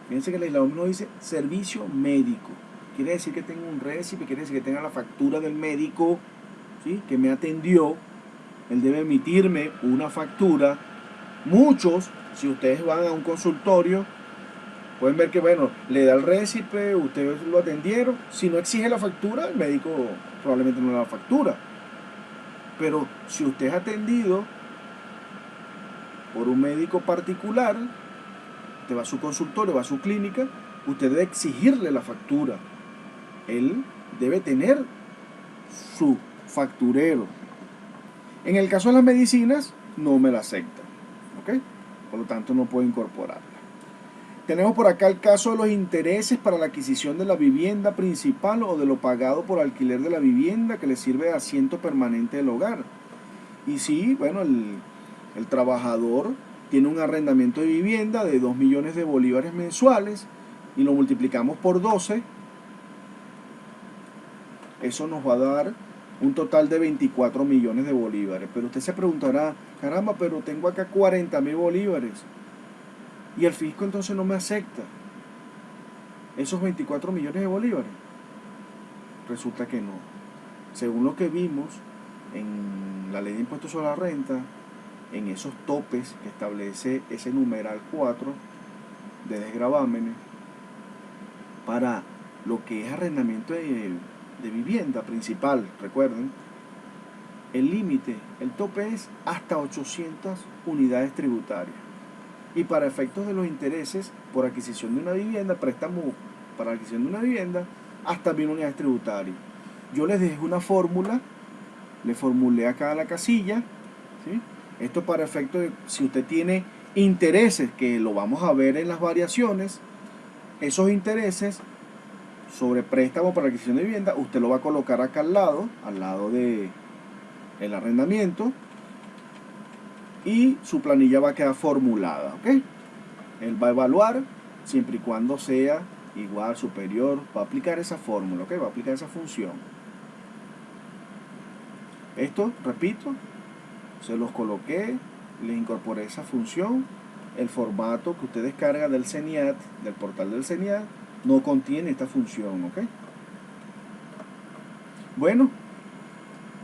Fíjense que el legislador no dice servicio médico. Quiere decir que tenga un récipe, quiere decir que tenga la factura del médico, ¿sí?, que me atendió. Él debe emitirme una factura. Muchos, si ustedes van a un consultorio, pueden ver que, bueno, le da el récipe, ustedes lo atendieron. Si no exige la factura, el médico probablemente no le da la factura. Pero si usted es atendido por un médico particular, usted va a su consultorio, va a su clínica, usted debe exigirle la factura. Él debe tener su facturero. En el caso de las medicinas, no me la aceptan, ¿ok? Por lo tanto, no puedo incorporarla. Tenemos por acá el caso de los intereses para la adquisición de la vivienda principal o de lo pagado por alquiler de la vivienda que le sirve de asiento permanente del hogar. Y sí, bueno, el trabajador tiene un arrendamiento de vivienda de 2 millones de bolívares mensuales y lo multiplicamos por 12. Eso nos va a dar un total de 24 millones de bolívares. Pero usted se preguntará, caramba, pero tengo acá 40.000 bolívares. Y el fisco entonces no me acepta esos 24 millones de bolívares. Resulta que no. Según lo que vimos en la ley de impuestos sobre la renta, en esos topes que establece ese numeral 4 de desgravámenes, para lo que es arrendamiento de vivienda principal, recuerden, el límite, el tope es hasta 800 unidades tributarias. Y para efectos de los intereses por adquisición de una vivienda, préstamo para adquisición de una vivienda, hasta 1.000 unidades tributarias. Yo les dejé una fórmula, le formulé acá la casilla, ¿sí? Esto para efectos de si usted tiene intereses, que lo vamos a ver en las variaciones, esos intereses sobre préstamo para adquisición de vivienda, usted lo va a colocar acá al lado de el arrendamiento, y su planilla va a quedar formulada, ¿ok? Él va a evaluar, siempre y cuando sea igual, superior, va a aplicar esa fórmula, ¿ok? Va a aplicar esa función. Esto, repito, se los coloqué, les incorporé esa función. El formato que usted descarga del CENIAT, del portal del CENIAT, no contiene esta función, ¿ok? Bueno,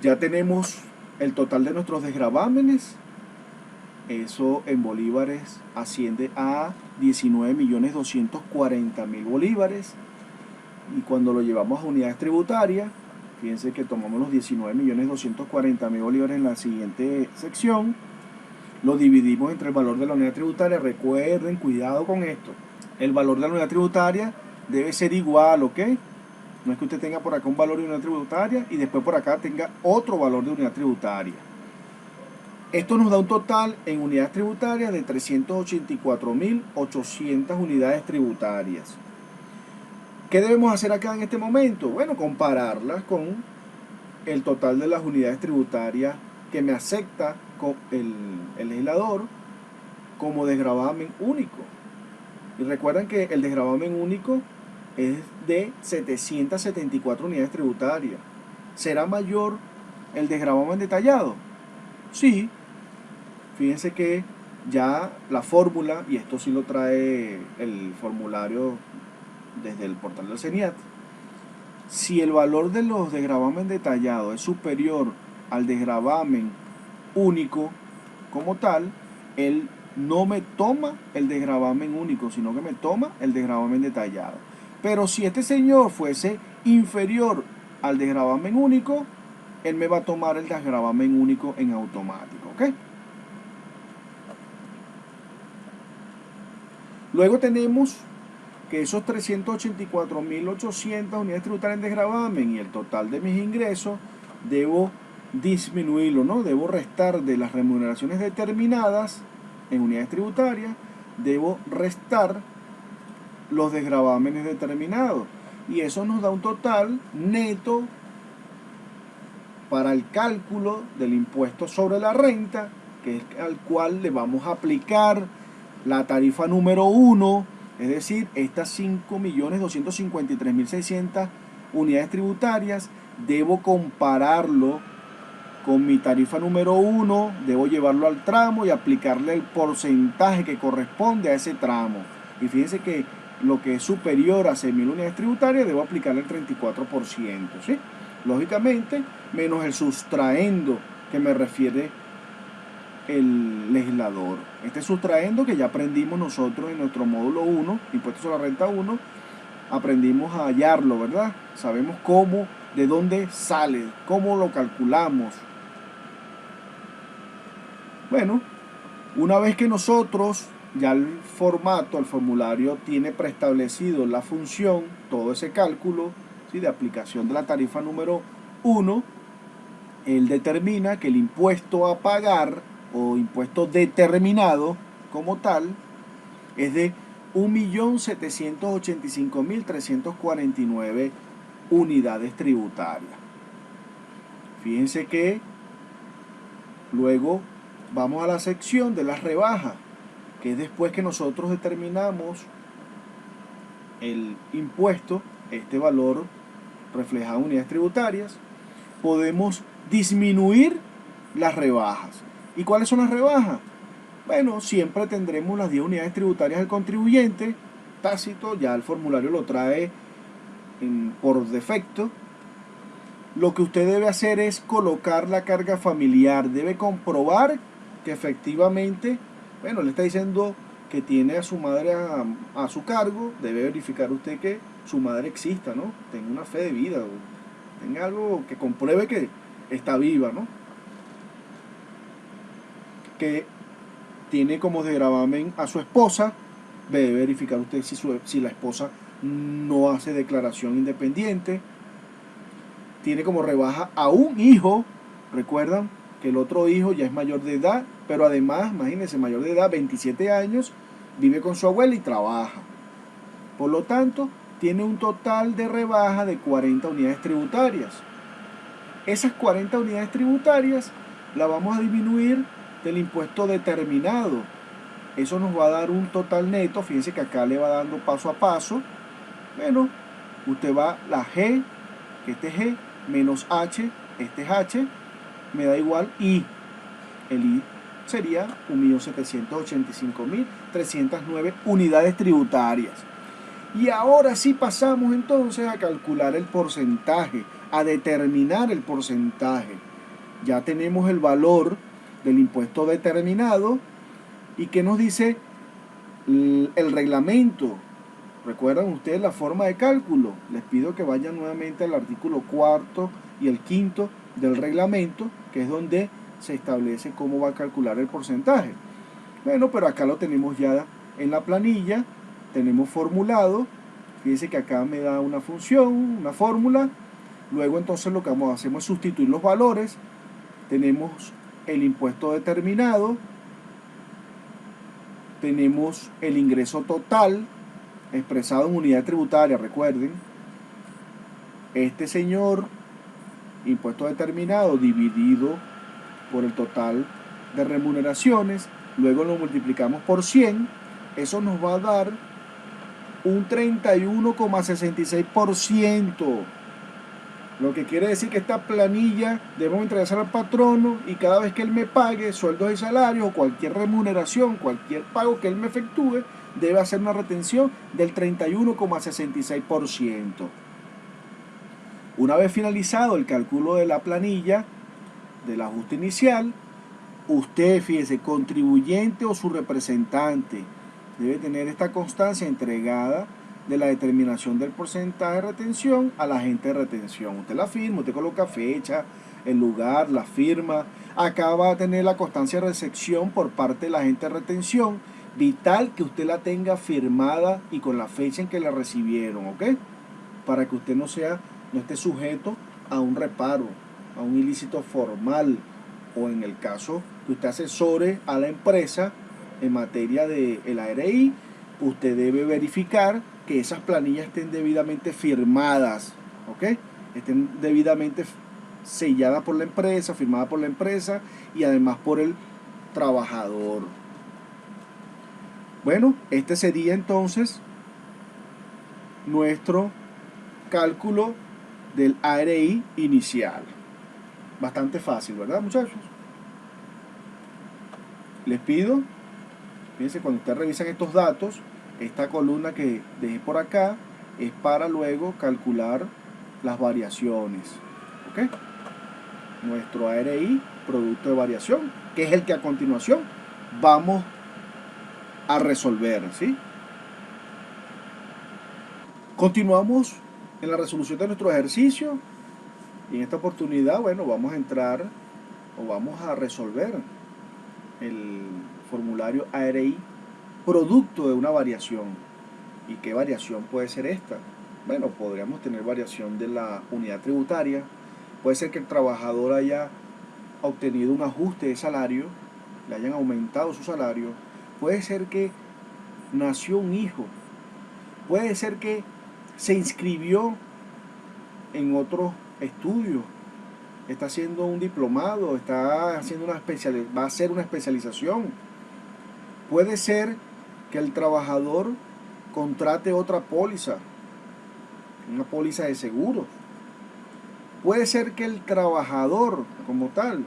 ya tenemos el total de nuestros desgravámenes. Eso en bolívares asciende a 19.240.000 bolívares. Y cuando lo llevamos a unidades tributarias, fíjense que tomamos los 19.240.000 bolívares en la siguiente sección, lo dividimos entre el valor de la unidad tributaria. Recuerden, cuidado con esto, el valor de la unidad tributaria debe ser igual, ¿ok? No es que usted tenga por acá un valor de unidad tributaria y después por acá tenga otro valor de unidad tributaria. Esto nos da un total en unidades tributarias de 384.800 unidades tributarias. ¿Qué debemos hacer acá en este momento? Bueno, compararlas con el total de las unidades tributarias que me acepta el legislador como desgravamen único. Y recuerden que el desgravamen único es de 774 unidades tributarias. ¿Será mayor el desgravamen detallado? Sí. Fíjense que ya la fórmula, y esto sí lo trae el formulario desde el portal del CENIAT, si el valor de los desgravamen detallados es superior al desgravamen único como tal, él no me toma el desgravamen único, sino que me toma el desgravamen detallado. Pero si este señor fuese inferior al desgravamen único, él me va a tomar el desgravamen único en automático, ¿ok? Luego tenemos que esos 384.800 unidades tributarias en desgravamen y el total de mis ingresos, debo disminuirlo, ¿no? Debo restar de las remuneraciones determinadas en unidades tributarias, debo restar los desgravámenes determinados. Y eso nos da un total neto para el cálculo del impuesto sobre la renta, que es al cual le vamos a aplicar la tarifa número 1, es decir, estas 5.253.600 unidades tributarias. Debo compararlo con mi tarifa número 1, debo llevarlo al tramo y aplicarle el porcentaje que corresponde a ese tramo. Y fíjense que lo que es superior a 6.000 unidades tributarias, debo aplicarle el 34%, ¿sí? Lógicamente, menos el sustraendo que me refiere el legislador. Este sustraendo que ya aprendimos nosotros en nuestro módulo 1, Impuestos sobre la Renta 1, aprendimos a hallarlo, ¿verdad? Sabemos cómo, de dónde sale, cómo lo calculamos. Bueno, una vez que nosotros, ya el formato, el formulario tiene preestablecido la función, todo ese cálculo, ¿sí?, de aplicación de la tarifa número 1, él determina que el impuesto a pagar o impuesto determinado como tal es de 1.785.349 unidades tributarias. Fíjense que luego vamos a la sección de las rebajas, que es después que nosotros determinamos el impuesto, este valor reflejado en unidades tributarias, podemos disminuir las rebajas. ¿Y cuáles son las rebajas? Bueno, siempre tendremos las 10 unidades tributarias del contribuyente, tácito, ya el formulario lo trae por defecto. Lo que usted debe hacer es colocar la carga familiar, debe comprobar que efectivamente, bueno, le está diciendo que tiene a su madre a su cargo, debe verificar usted que su madre exista, ¿no? Tenga una fe de vida, tenga algo que compruebe que está viva, ¿no? Que tiene como desgravamen a su esposa, debe verificar usted si la esposa no hace declaración independiente. Tiene como rebaja a un hijo, recuerdan que el otro hijo ya es mayor de edad, pero además, imagínense, mayor de edad, 27 años, vive con su abuela y trabaja. Por lo tanto, tiene un total de rebaja de 40 unidades tributarias. Esas 40 unidades tributarias las vamos a disminuir del impuesto determinado. Eso nos va a dar un total neto. Fíjense que acá le va dando paso a paso. Bueno, usted va la G, que este es G, menos H, este es H, me da igual I. El I sería 1.785.309 unidades tributarias. Y ahora sí pasamos entonces a calcular el porcentaje, a determinar el porcentaje. Ya tenemos el valor del impuesto determinado. ¿Y qué nos dice el reglamento? ¿Recuerdan ustedes la forma de cálculo? Les pido que vayan nuevamente al artículo 4 y el 5 del reglamento, que es donde se establece cómo va a calcular el porcentaje. Bueno, pero acá lo tenemos ya en la planilla, tenemos formulado. Fíjense que acá me da una función, una fórmula. Luego entonces lo que hacemos es sustituir los valores. Tenemos el impuesto determinado, tenemos el ingreso total expresado en unidad tributaria, recuerden. Este señor, impuesto determinado dividido por el total de remuneraciones, luego lo multiplicamos por 100, eso nos va a dar un 31,66%. Lo que quiere decir que esta planilla debemos entregársela al patrono y cada vez que él me pague sueldos y salarios o cualquier remuneración, cualquier pago que él me efectúe, debe hacer una retención del 31,66%. Una vez finalizado el cálculo de la planilla, del ajuste inicial, usted, fíjese, contribuyente o su representante, debe tener esta constancia entregada de la determinación del porcentaje de retención al agente de retención. Usted la firma, usted coloca fecha, el lugar, la firma. Acá va a tener la constancia de recepción por parte del agente de retención. Vital que usted la tenga firmada y con la fecha en que la recibieron, ¿ok? Para que usted no esté sujeto a un reparo, a un ilícito formal, o en el caso que usted asesore a la empresa en materia del ARI, usted debe verificar que esas planillas estén debidamente firmadas, ¿ok? Estén debidamente selladas por la empresa, firmadas por la empresa y además por el trabajador. Bueno, este sería entonces nuestro cálculo del ARI inicial. Bastante fácil, ¿verdad, muchachos? Les pido, fíjense, cuando ustedes revisan estos datos, esta columna que dejé por acá es para luego calcular las variaciones, ¿ok? Nuestro ARI, producto de variación, que es el que a continuación vamos a resolver, ¿sí? Continuamos en la resolución de nuestro ejercicio y en esta oportunidad, bueno, vamos a entrar o vamos a resolver el formulario ARI producto de una variación. ¿Y qué variación puede ser esta? Bueno, podríamos tener variación de la unidad tributaria. Puede ser que el trabajador haya obtenido un ajuste de salario, le hayan aumentado su salario. Puede ser que nació un hijo. Puede ser que se inscribió en otros estudios. Está haciendo un diplomado, va a hacer una especialización. Puede ser que el trabajador contrate otra póliza, una póliza de seguros. Puede ser que el trabajador como tal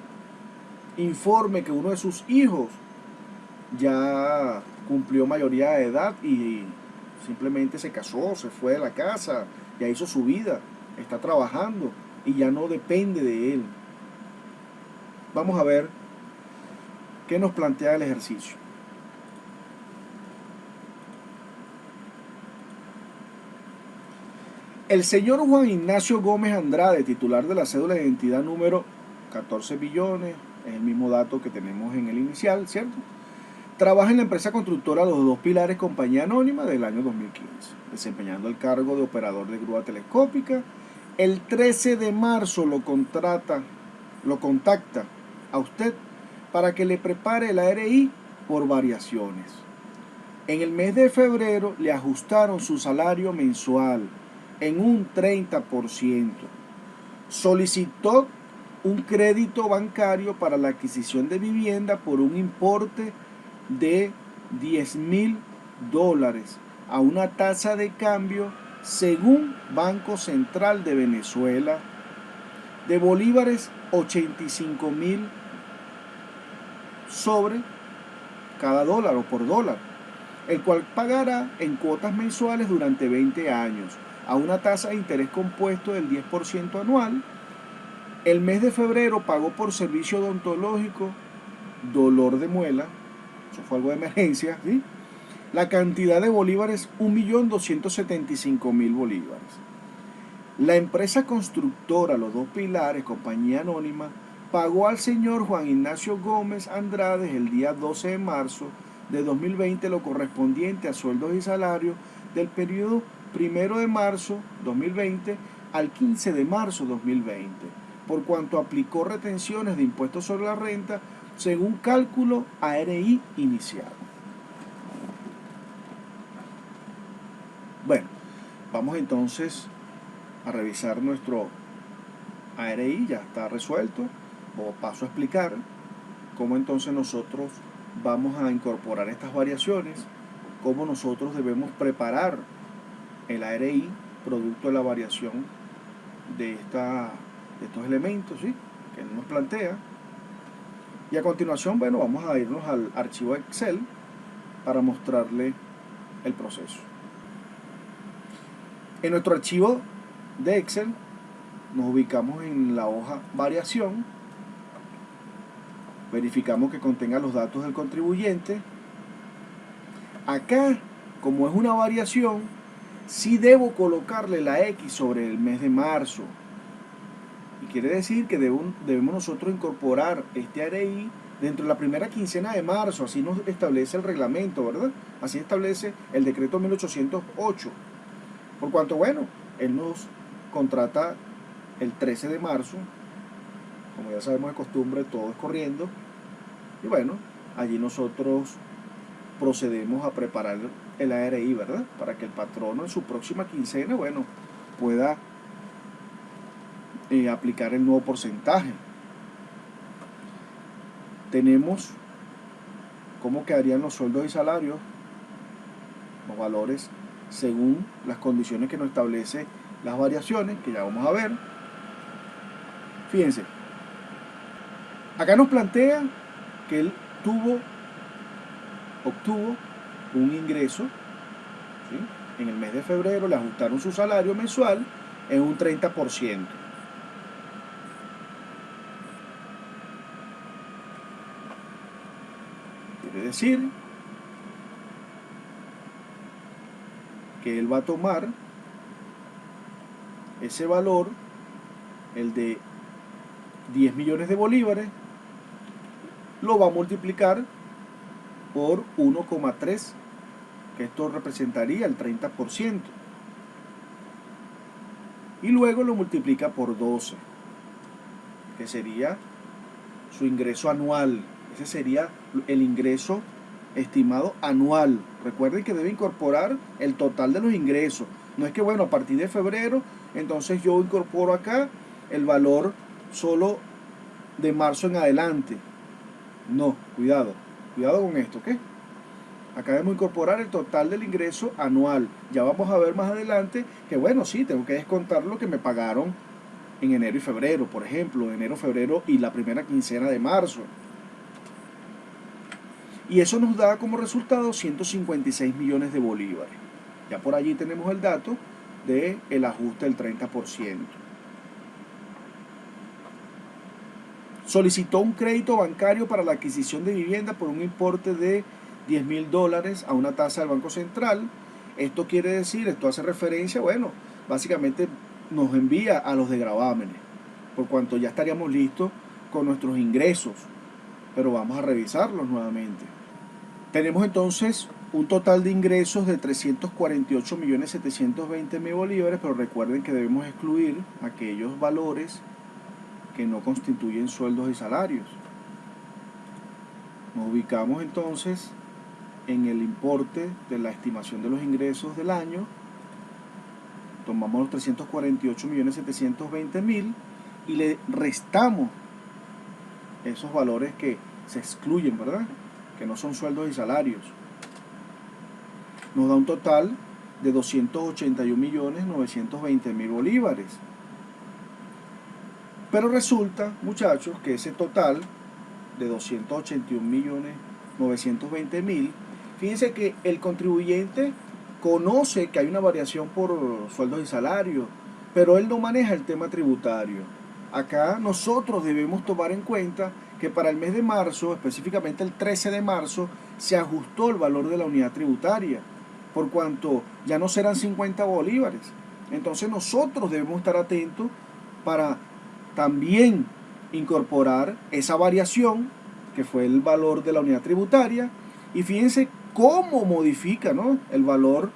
informe que uno de sus hijos ya cumplió mayoría de edad y simplemente se casó, se fue de la casa, ya hizo su vida, está trabajando y ya no depende de él. Vamos a ver qué nos plantea el ejercicio. El señor Juan Ignacio Gómez Andrade, titular de la cédula de identidad número 14 billones, es el mismo dato que tenemos en el inicial, ¿cierto? Trabaja en la empresa constructora Los Dos Pilares Compañía Anónima del año 2015, desempeñando el cargo de operador de grúa telescópica. El 13 de marzo lo contacta a usted para que le prepare el ARI por variaciones. En el mes de febrero le ajustaron su salario mensual en un 30%. Solicitó un crédito bancario para la adquisición de vivienda por un importe de $10,000 a una tasa de cambio según Banco Central de Venezuela de bolívares 85,000 sobre cada dólar o por dólar, el cual pagará en cuotas mensuales durante 20 años a una tasa de interés compuesto del 10% anual. El mes de febrero pagó por servicio odontológico, dolor de muela, eso fue algo de emergencia, ¿sí? La cantidad de bolívares, 1.275.000 bolívares. La empresa constructora Los Dos Pilares, Compañía Anónima, pagó al señor Juan Ignacio Gómez Andrade el día 12 de marzo de 2020 lo correspondiente a sueldos y salarios del periodo 1 de marzo 2020 al 15 de marzo 2020, por cuanto aplicó retenciones de impuestos sobre la renta según cálculo ARI inicial. Bueno, vamos entonces a revisar nuestro ARI, ya está resuelto. Paso a explicar cómo entonces nosotros vamos a incorporar estas variaciones, cómo nosotros debemos preparar el ARI producto de la variación de estos elementos, ¿sí?, que él nos plantea. Y a continuación, bueno, vamos a irnos al archivo Excel para mostrarle el proceso. En nuestro archivo de Excel nos ubicamos en la hoja variación, verificamos que contenga los datos del contribuyente. Acá, como es una variación, sí debo colocarle la X sobre el mes de marzo. Y quiere decir que debemos nosotros incorporar este ARI dentro de la primera quincena de marzo. Así nos establece el reglamento, ¿verdad? Así establece el decreto 1808. Por cuanto, bueno, él nos contrata el 13 de marzo. Como ya sabemos de costumbre, todo es corriendo. Y bueno, allí nosotros procedemos a preparar el ARI, ¿verdad? Para que el patrono en su próxima quincena, bueno, pueda aplicar el nuevo porcentaje. Tenemos cómo quedarían los sueldos y salarios, los valores según las condiciones que nos establece las variaciones, que ya vamos a ver. Fíjense, acá nos plantea que él obtuvo un ingreso, ¿sí?, en el mes de febrero, le ajustaron su salario mensual en un 30%. Quiere decir que él va a tomar ese valor, el de 10 millones de bolívares, lo va a multiplicar por 1,3, que esto representaría el 30%, y luego lo multiplica por 12, que sería su ingreso anual. Ese sería el ingreso estimado anual. Recuerden que debe incorporar el total de los ingresos. No es que, bueno, a partir de febrero, entonces yo incorporo acá el valor solo de marzo en adelante. No, cuidado con esto, ¿ok? Acá debemos incorporar el total del ingreso anual. Ya vamos a ver más adelante que, bueno, sí, tengo que descontar lo que me pagaron en enero y febrero, por ejemplo, enero, febrero y la primera quincena de marzo. Y eso nos da como resultado 156 millones de bolívares. Ya por allí tenemos el dato del ajuste del 30%. Solicitó un crédito bancario para la adquisición de vivienda por un importe de $10,000 a una tasa del Banco Central. Esto quiere decir, esto hace referencia, bueno, básicamente nos envía a los de gravámenes, por cuanto ya estaríamos listos con nuestros ingresos, pero vamos a revisarlos nuevamente. Tenemos entonces un total de ingresos de 348.720.000 bolívares, pero recuerden que debemos excluir aquellos valores que no constituyen sueldos y salarios. Nos ubicamos entonces en el importe de la estimación de los ingresos del año, tomamos los 348.720.000 y le restamos esos valores que se excluyen, ¿verdad?, que no son sueldos y salarios. Nos da un total de 281.920.000 bolívares. Pero resulta, muchachos, que ese total de 281.920.000, fíjense que el contribuyente conoce que hay una variación por sueldos y salarios, pero él no maneja el tema tributario. Acá nosotros debemos tomar en cuenta que para el mes de marzo, específicamente el 13 de marzo, se ajustó el valor de la unidad tributaria, por cuanto ya no serán 50 bolívares. Entonces nosotros debemos estar atentos para también incorporar esa variación, que fue el valor de la unidad tributaria, y fíjense cómo modifica, ¿no?, el valor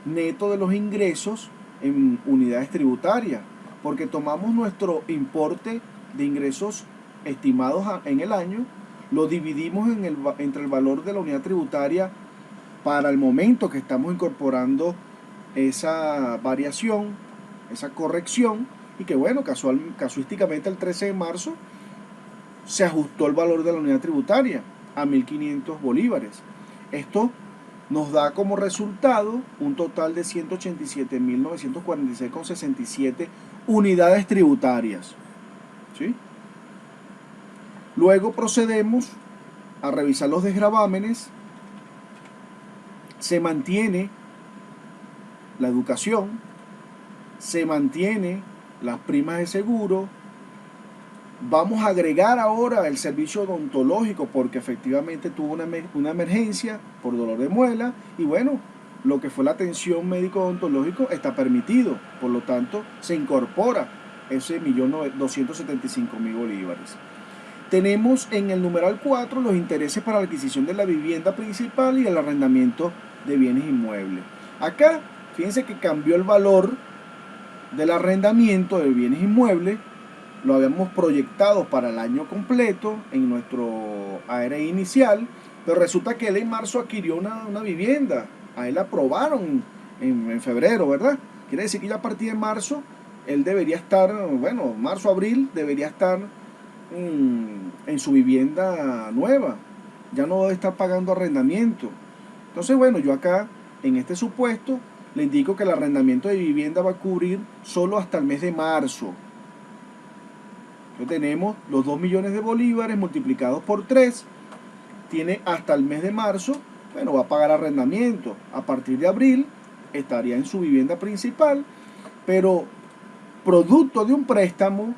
neto de los ingresos en unidades tributarias, porque tomamos nuestro importe de ingresos estimados en el año, lo dividimos entre el valor de la unidad tributaria para el momento que estamos incorporando esa variación, esa corrección, y que, bueno, casuísticamente el 13 de marzo se ajustó el valor de la unidad tributaria a 1.500 bolívares. Esto nos da como resultado un total de 187.946,67 unidades tributarias, ¿sí? Luego procedemos a revisar los desgravámenes. Se mantiene la educación, se mantiene las primas de seguro. Vamos a agregar ahora el servicio odontológico porque efectivamente tuvo una emergencia por dolor de muela y bueno, lo que fue la atención médico odontológico está permitido, por lo tanto se incorpora ese 1.275.000 bolívares. Tenemos en el numeral 4 los intereses para la adquisición de la vivienda principal y el arrendamiento de bienes inmuebles. Acá, fíjense que cambió el valor del arrendamiento de bienes inmuebles. Lo habíamos proyectado para el año completo en nuestro ARI inicial, pero resulta que él en marzo adquirió una vivienda. A él la aprobaron en febrero, ¿verdad? Quiere decir que ya a partir de marzo, él debería estar, bueno, marzo, abril, debería estar en su vivienda nueva. Ya no debe estar pagando arrendamiento. Entonces, bueno, yo acá, en este supuesto, le indico que el arrendamiento de vivienda va a cubrir solo hasta el mes de marzo. Entonces tenemos los 2 millones de bolívares multiplicados por 3, tiene hasta el mes de marzo, bueno, va a pagar arrendamiento. A partir de abril estaría en su vivienda principal, pero producto de un préstamo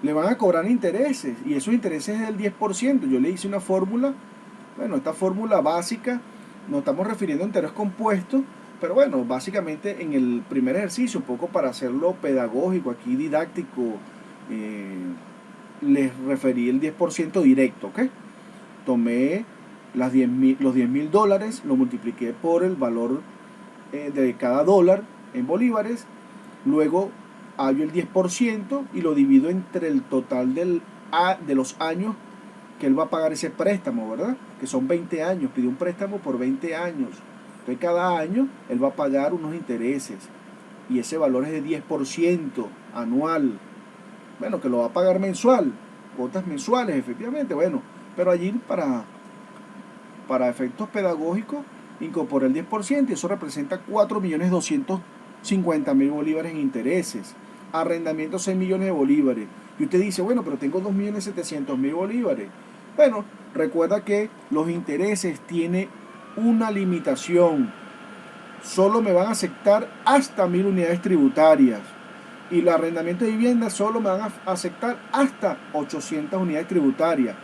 le van a cobrar intereses y esos intereses es del 10%. Yo le hice una fórmula, bueno, esta fórmula básica, nos estamos refiriendo a interés compuesto, pero bueno, básicamente en el primer ejercicio, un poco para hacerlo pedagógico, aquí didáctico, les referí el 10% directo, ¿ok? Tomé los 10.000 dólares, lo multipliqué por el valor de cada dólar en bolívares, luego hallo el 10% y lo divido entre el total de los años que él va a pagar ese préstamo, ¿verdad? Que son 20 años, pidió un préstamo por 20 años. Entonces cada año él va a pagar unos intereses y ese valor es de 10% anual. Bueno, que lo va a pagar mensual, cuotas mensuales, efectivamente, bueno, pero allí para efectos pedagógicos incorpora el 10% y eso representa 4.250.000 bolívares en intereses. Arrendamiento 6 millones de bolívares. Y usted dice, bueno, pero tengo 2.700.000 bolívares. Bueno, recuerda que los intereses tienen una limitación. Solo me van a aceptar hasta 1.000 unidades tributarias. Y el arrendamiento de vivienda solo me van a aceptar hasta 800 unidades tributarias.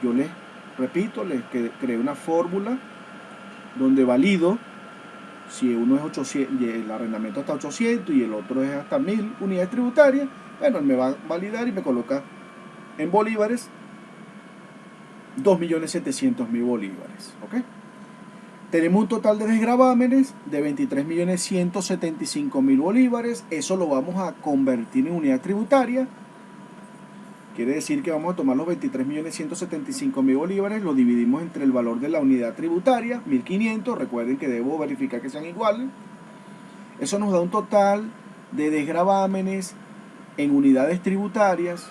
Yo les repito, les creé una fórmula donde valido si uno es 800, el arrendamiento hasta 800 y el otro es hasta 1.000 unidades tributarias. Bueno, él me va a validar y me coloca en bolívares 2.700.000 bolívares. ¿Ok? Tenemos un total de desgravámenes de 23.175.000 bolívares. Eso lo vamos a convertir en unidad tributaria. Quiere decir que vamos a tomar los 23.175.000 bolívares, lo dividimos entre el valor de la unidad tributaria, 1.500. Recuerden que debo verificar que sean iguales. Eso nos da un total de desgravámenes en unidades tributarias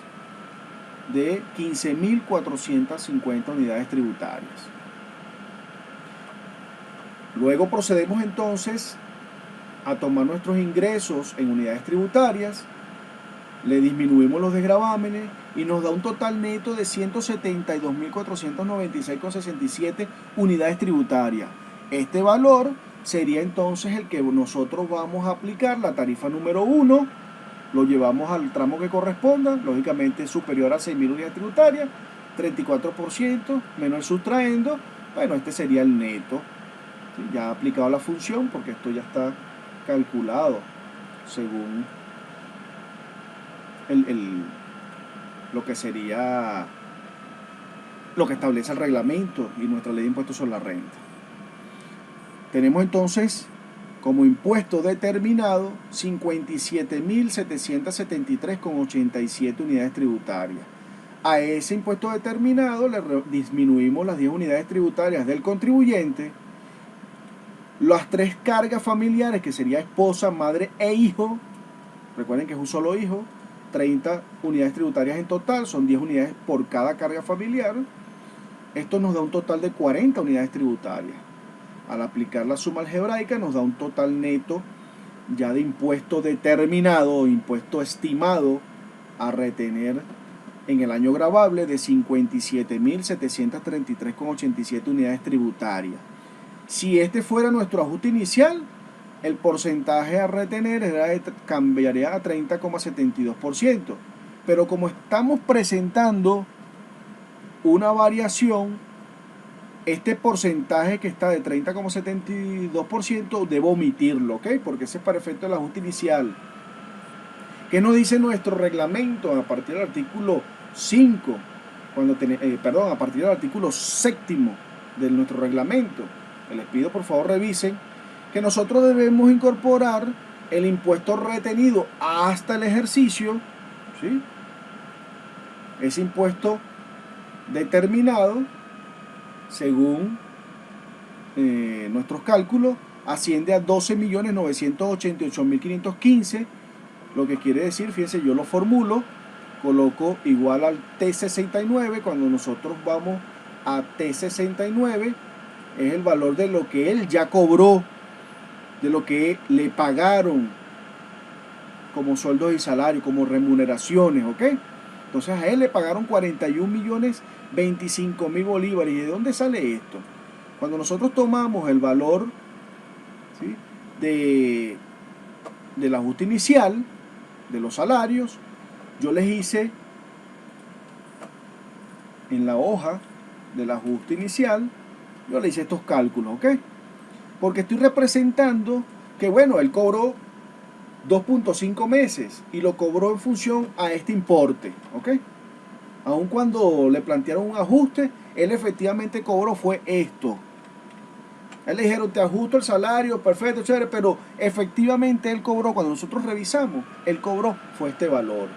de 15.450 unidades tributarias. Luego procedemos entonces a tomar nuestros ingresos en unidades tributarias, le disminuimos los desgravámenes y nos da un total neto de 172.496,67 unidades tributarias. Este valor sería entonces el que nosotros vamos a aplicar, la tarifa número 1, lo llevamos al tramo que corresponda, lógicamente superior a 6.000 unidades tributarias, 34% menos el sustraendo, bueno, este sería el neto. ¿Sí? Ya ha aplicado la función porque esto ya está calculado según lo que sería lo que establece el reglamento y nuestra ley de impuestos sobre la renta. Tenemos entonces como impuesto determinado 57.773,87 unidades tributarias. A ese impuesto determinado le disminuimos las 10 unidades tributarias del contribuyente, las 3 cargas familiares que sería esposa, madre e hijo. Recuerden que es un solo hijo. 30 unidades tributarias en total, son 10 unidades por cada carga familiar. Esto nos da un total de 40 unidades tributarias. Al aplicar la suma algebraica nos da un total neto ya de impuesto determinado o impuesto estimado a retener en el año gravable de 57.733,87 unidades tributarias. Si este fuera nuestro ajuste inicial, el porcentaje a retener cambiaría a 30,72%. Pero como estamos presentando una variación, este porcentaje que está de 30,72% debo omitirlo, ¿ok? Porque ese es para efecto del ajuste inicial. ¿Qué nos dice nuestro reglamento a partir del artículo 5? A partir del artículo 7 de nuestro reglamento. Les pido por favor revisen que nosotros debemos incorporar el impuesto retenido hasta el ejercicio, ¿sí? Ese impuesto determinado según nuestros cálculos asciende a 12.988.515, lo que quiere decir, fíjense, yo lo formulo, coloco igual al T69. Cuando nosotros vamos a T69 es el valor de lo que él ya cobró, de lo que le pagaron como sueldos y salarios, como remuneraciones, ¿ok? Entonces a él le pagaron 41.025.000 bolívares. ¿Y de dónde sale esto? Cuando nosotros tomamos el valor, ¿sí?, del ajuste inicial, de los salarios, yo les hice en la hoja del ajuste inicial, yo le hice estos cálculos, ¿ok? Porque estoy representando que, bueno, él cobró 2.5 meses y lo cobró en función a este importe, ¿ok? Aun cuando le plantearon un ajuste, él efectivamente cobró fue esto. Él le dijeron, te ajusto el salario, perfecto, chévere, pero efectivamente él cobró, cuando nosotros revisamos, él cobró fue este valor.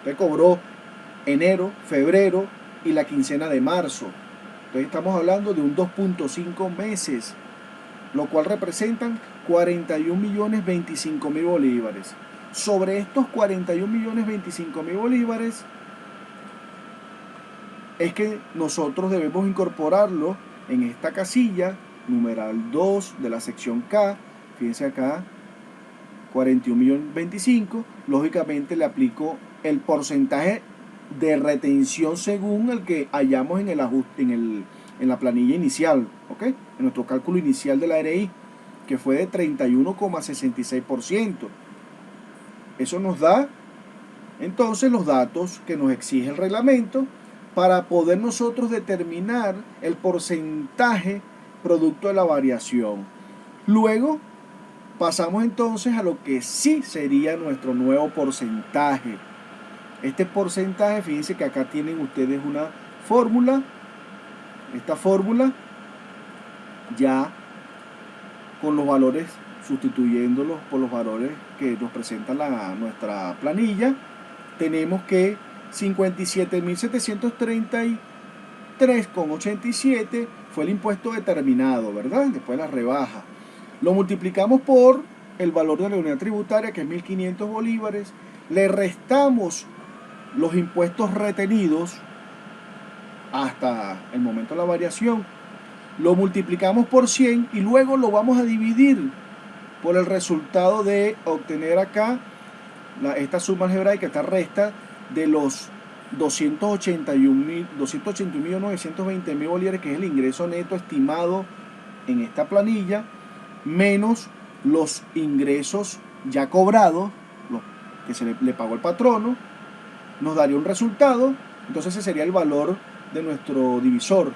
Él cobró enero, febrero y la quincena de marzo. Entonces estamos hablando de un 2.5 meses, lo cual representan 41.025.000 bolívares. Sobre estos 41.025.000 bolívares es que nosotros debemos incorporarlo en esta casilla, numeral 2 de la sección K. Fíjense acá, 41.025.000. Lógicamente le aplico el porcentaje de retención según el que hallamos en el ajuste, en la planilla inicial, ¿ok? En nuestro cálculo inicial de la ARI, que fue de 31,66%. Eso nos da entonces los datos que nos exige el reglamento para poder nosotros determinar el porcentaje producto de la variación. Luego pasamos entonces a lo que sí sería nuestro nuevo porcentaje. Este porcentaje, fíjense que acá tienen ustedes una fórmula. Esta fórmula ya con los valores, sustituyéndolos por los valores que nos presenta nuestra planilla, tenemos que 57.733,87 fue el impuesto determinado, ¿verdad? Después la rebaja. Lo multiplicamos por el valor de la unidad tributaria, que es 1.500 bolívares. Le restamos los impuestos retenidos hasta el momento de la variación. Lo multiplicamos por 100 y luego lo vamos a dividir por el resultado de obtener acá esta suma algebraica, esta resta de los 281.920.000 bolívares, que es el ingreso neto estimado en esta planilla, menos los ingresos ya cobrados, los que se le pagó el patrono, nos daría un resultado. Entonces ese sería el valor de nuestro divisor.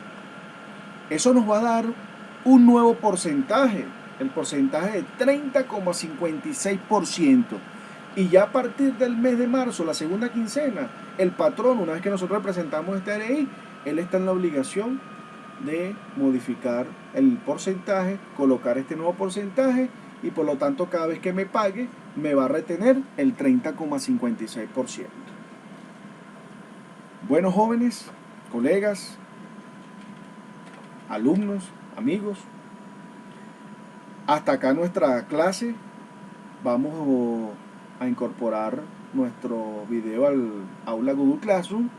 Eso nos va a dar un nuevo porcentaje, el porcentaje de 30,56%. Y ya a partir del mes de marzo, la segunda quincena, el patrón, una vez que nosotros representamos este ARI, él está en la obligación de modificar el porcentaje, colocar este nuevo porcentaje, y por lo tanto cada vez que me pague me va a retener el 30,56%. Bueno, jóvenes, colegas, alumnos, amigos, hasta acá nuestra clase. Vamos a incorporar nuestro video al aula Google Classroom.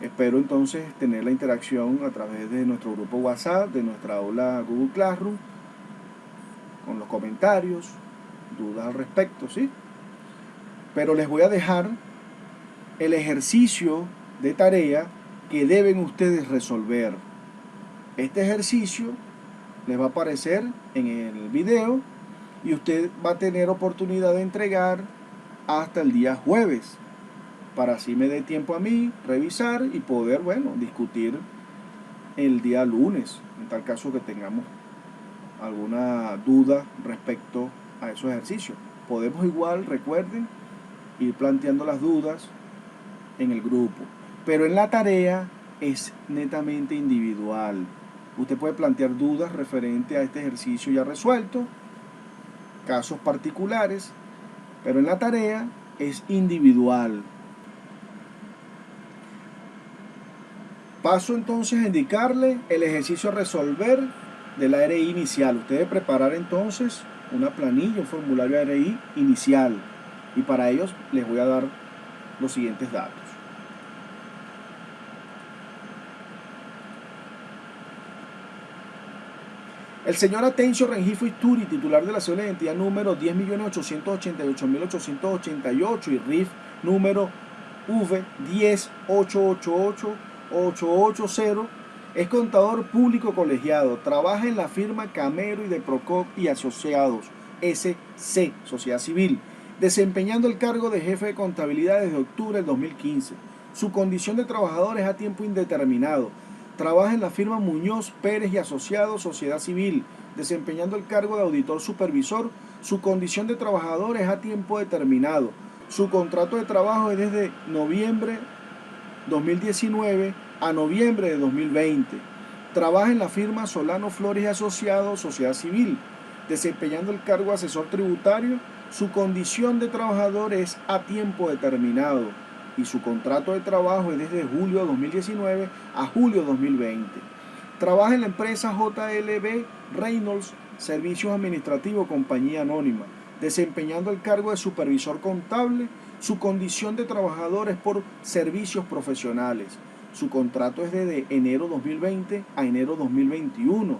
Espero entonces tener la interacción a través de nuestro grupo WhatsApp, de nuestra aula Google Classroom, con los comentarios, dudas al respecto, ¿sí? Pero les voy a dejar el ejercicio de tarea que deben ustedes resolver. Este ejercicio les va a aparecer en el video y usted va a tener oportunidad de entregar hasta el día jueves, para así me dé tiempo a mí revisar y poder, bueno, discutir el día lunes, en tal caso que tengamos alguna duda respecto a esos ejercicios. Podemos igual, recuerden, ir planteando las dudas en el grupo, pero en la tarea es netamente individual. Usted puede plantear dudas referente a este ejercicio ya resuelto, casos particulares, pero en la tarea es individual. Paso entonces a indicarle el ejercicio a resolver del ARI inicial. Usted debe preparar entonces una planilla, un formulario ARI inicial, y para ellos les voy a dar los siguientes datos. El señor Atencio Rengifo Isturi, titular de la cédula de identidad número 10.888.888 y RIF número V10888880, es contador público colegiado, trabaja en la firma Camero y de Procop y Asociados, SC, Sociedad Civil, desempeñando el cargo de jefe de contabilidad desde octubre del 2015. Su condición de trabajador es a tiempo indeterminado. Trabaja en la firma Muñoz, Pérez y Asociados, Sociedad Civil, desempeñando el cargo de auditor supervisor. Su condición de trabajador es a tiempo determinado. Su contrato de trabajo es desde noviembre 2019 a noviembre de 2020. Trabaja en la firma Solano Flores y Asociados, Sociedad Civil, desempeñando el cargo de asesor tributario. Su condición de trabajador es a tiempo determinado y su contrato de trabajo es desde julio de 2019 a julio de 2020. Trabaja en la empresa JLB Reynolds Servicios Administrativos, compañía anónima, desempeñando el cargo de supervisor contable. Su condición de trabajador es por servicios profesionales. Su contrato es desde enero 2020 a enero 2021,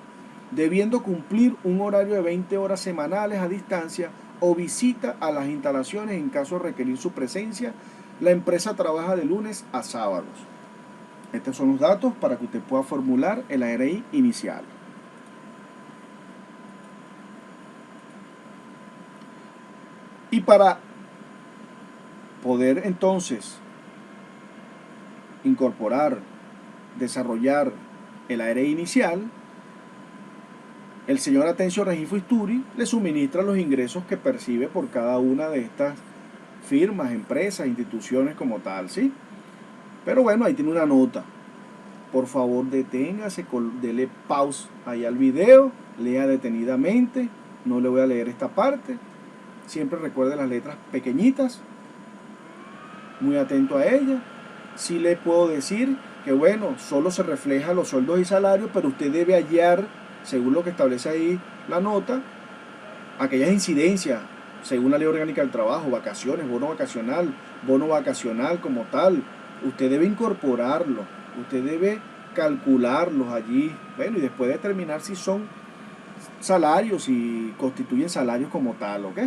debiendo cumplir un horario de 20 horas semanales a distancia o visita a las instalaciones en caso de requerir su presencia. La empresa trabaja de lunes a sábados. Estos son los datos para que usted pueda formular el ARI inicial. Y para poder entonces incorporar, desarrollar el ARI inicial, el señor Atencio Rengifo Isturi le suministra los ingresos que percibe por cada una de estas firmas, empresas, instituciones como tal, ¿sí? Pero bueno, ahí tiene una nota. Por favor, deténgase, dele pause ahí al video, lea detenidamente, no le voy a leer esta parte. Siempre recuerde las letras pequeñitas, muy atento a ellas. Sí le puedo decir que bueno, solo se refleja los sueldos y salarios, pero usted debe hallar, según lo que establece ahí la nota, aquellas incidencias, según la Ley Orgánica del Trabajo, vacaciones, bono vacacional como tal. Usted debe incorporarlo, usted debe calcularlos allí, bueno, y después determinar si son salarios y constituyen salarios como tal, ¿ok?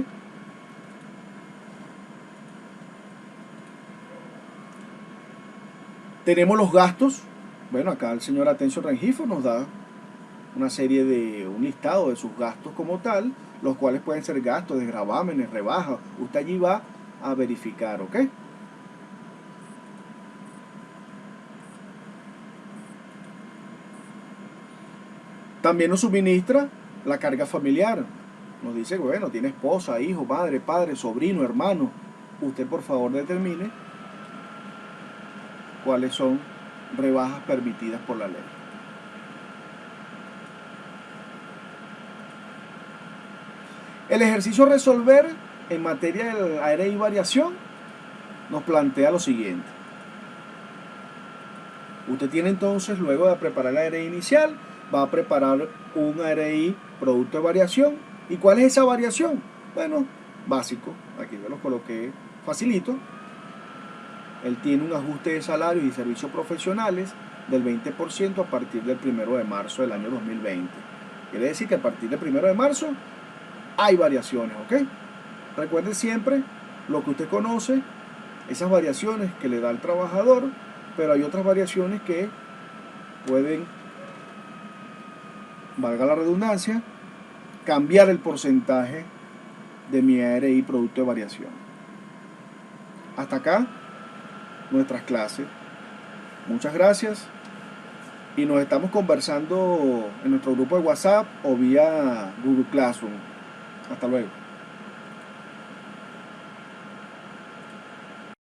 Tenemos los gastos. Bueno, acá el señor Atencio Rengifo nos da una serie de, un listado de sus gastos como tal, los cuales pueden ser gastos de gravámenes, rebajas. Usted allí va a verificar, ¿ok? También nos suministra la carga familiar. Nos dice, bueno, tiene esposa, hijo, madre, padre, sobrino, hermano. Usted por favor determine cuáles son rebajas permitidas por la ley. El ejercicio a resolver en materia de ARI y variación nos plantea lo siguiente. Usted tiene entonces, luego de preparar la ARI inicial, va a preparar un ARI producto de variación. ¿Y cuál es esa variación? Bueno, básico, aquí yo lo coloqué facilito. Él tiene un ajuste de salarios y servicios profesionales del 20% a partir del 1 de marzo del año 2020. Quiere decir que a partir del 1 de marzo hay variaciones, ¿ok? Recuerde siempre lo que usted conoce, esas variaciones que le da el trabajador, pero hay otras variaciones que pueden, valga la redundancia, cambiar el porcentaje de mi ARI producto de variación. Hasta acá nuestras clases. Muchas gracias y nos estamos conversando en nuestro grupo de WhatsApp o vía Google Classroom. Hasta luego.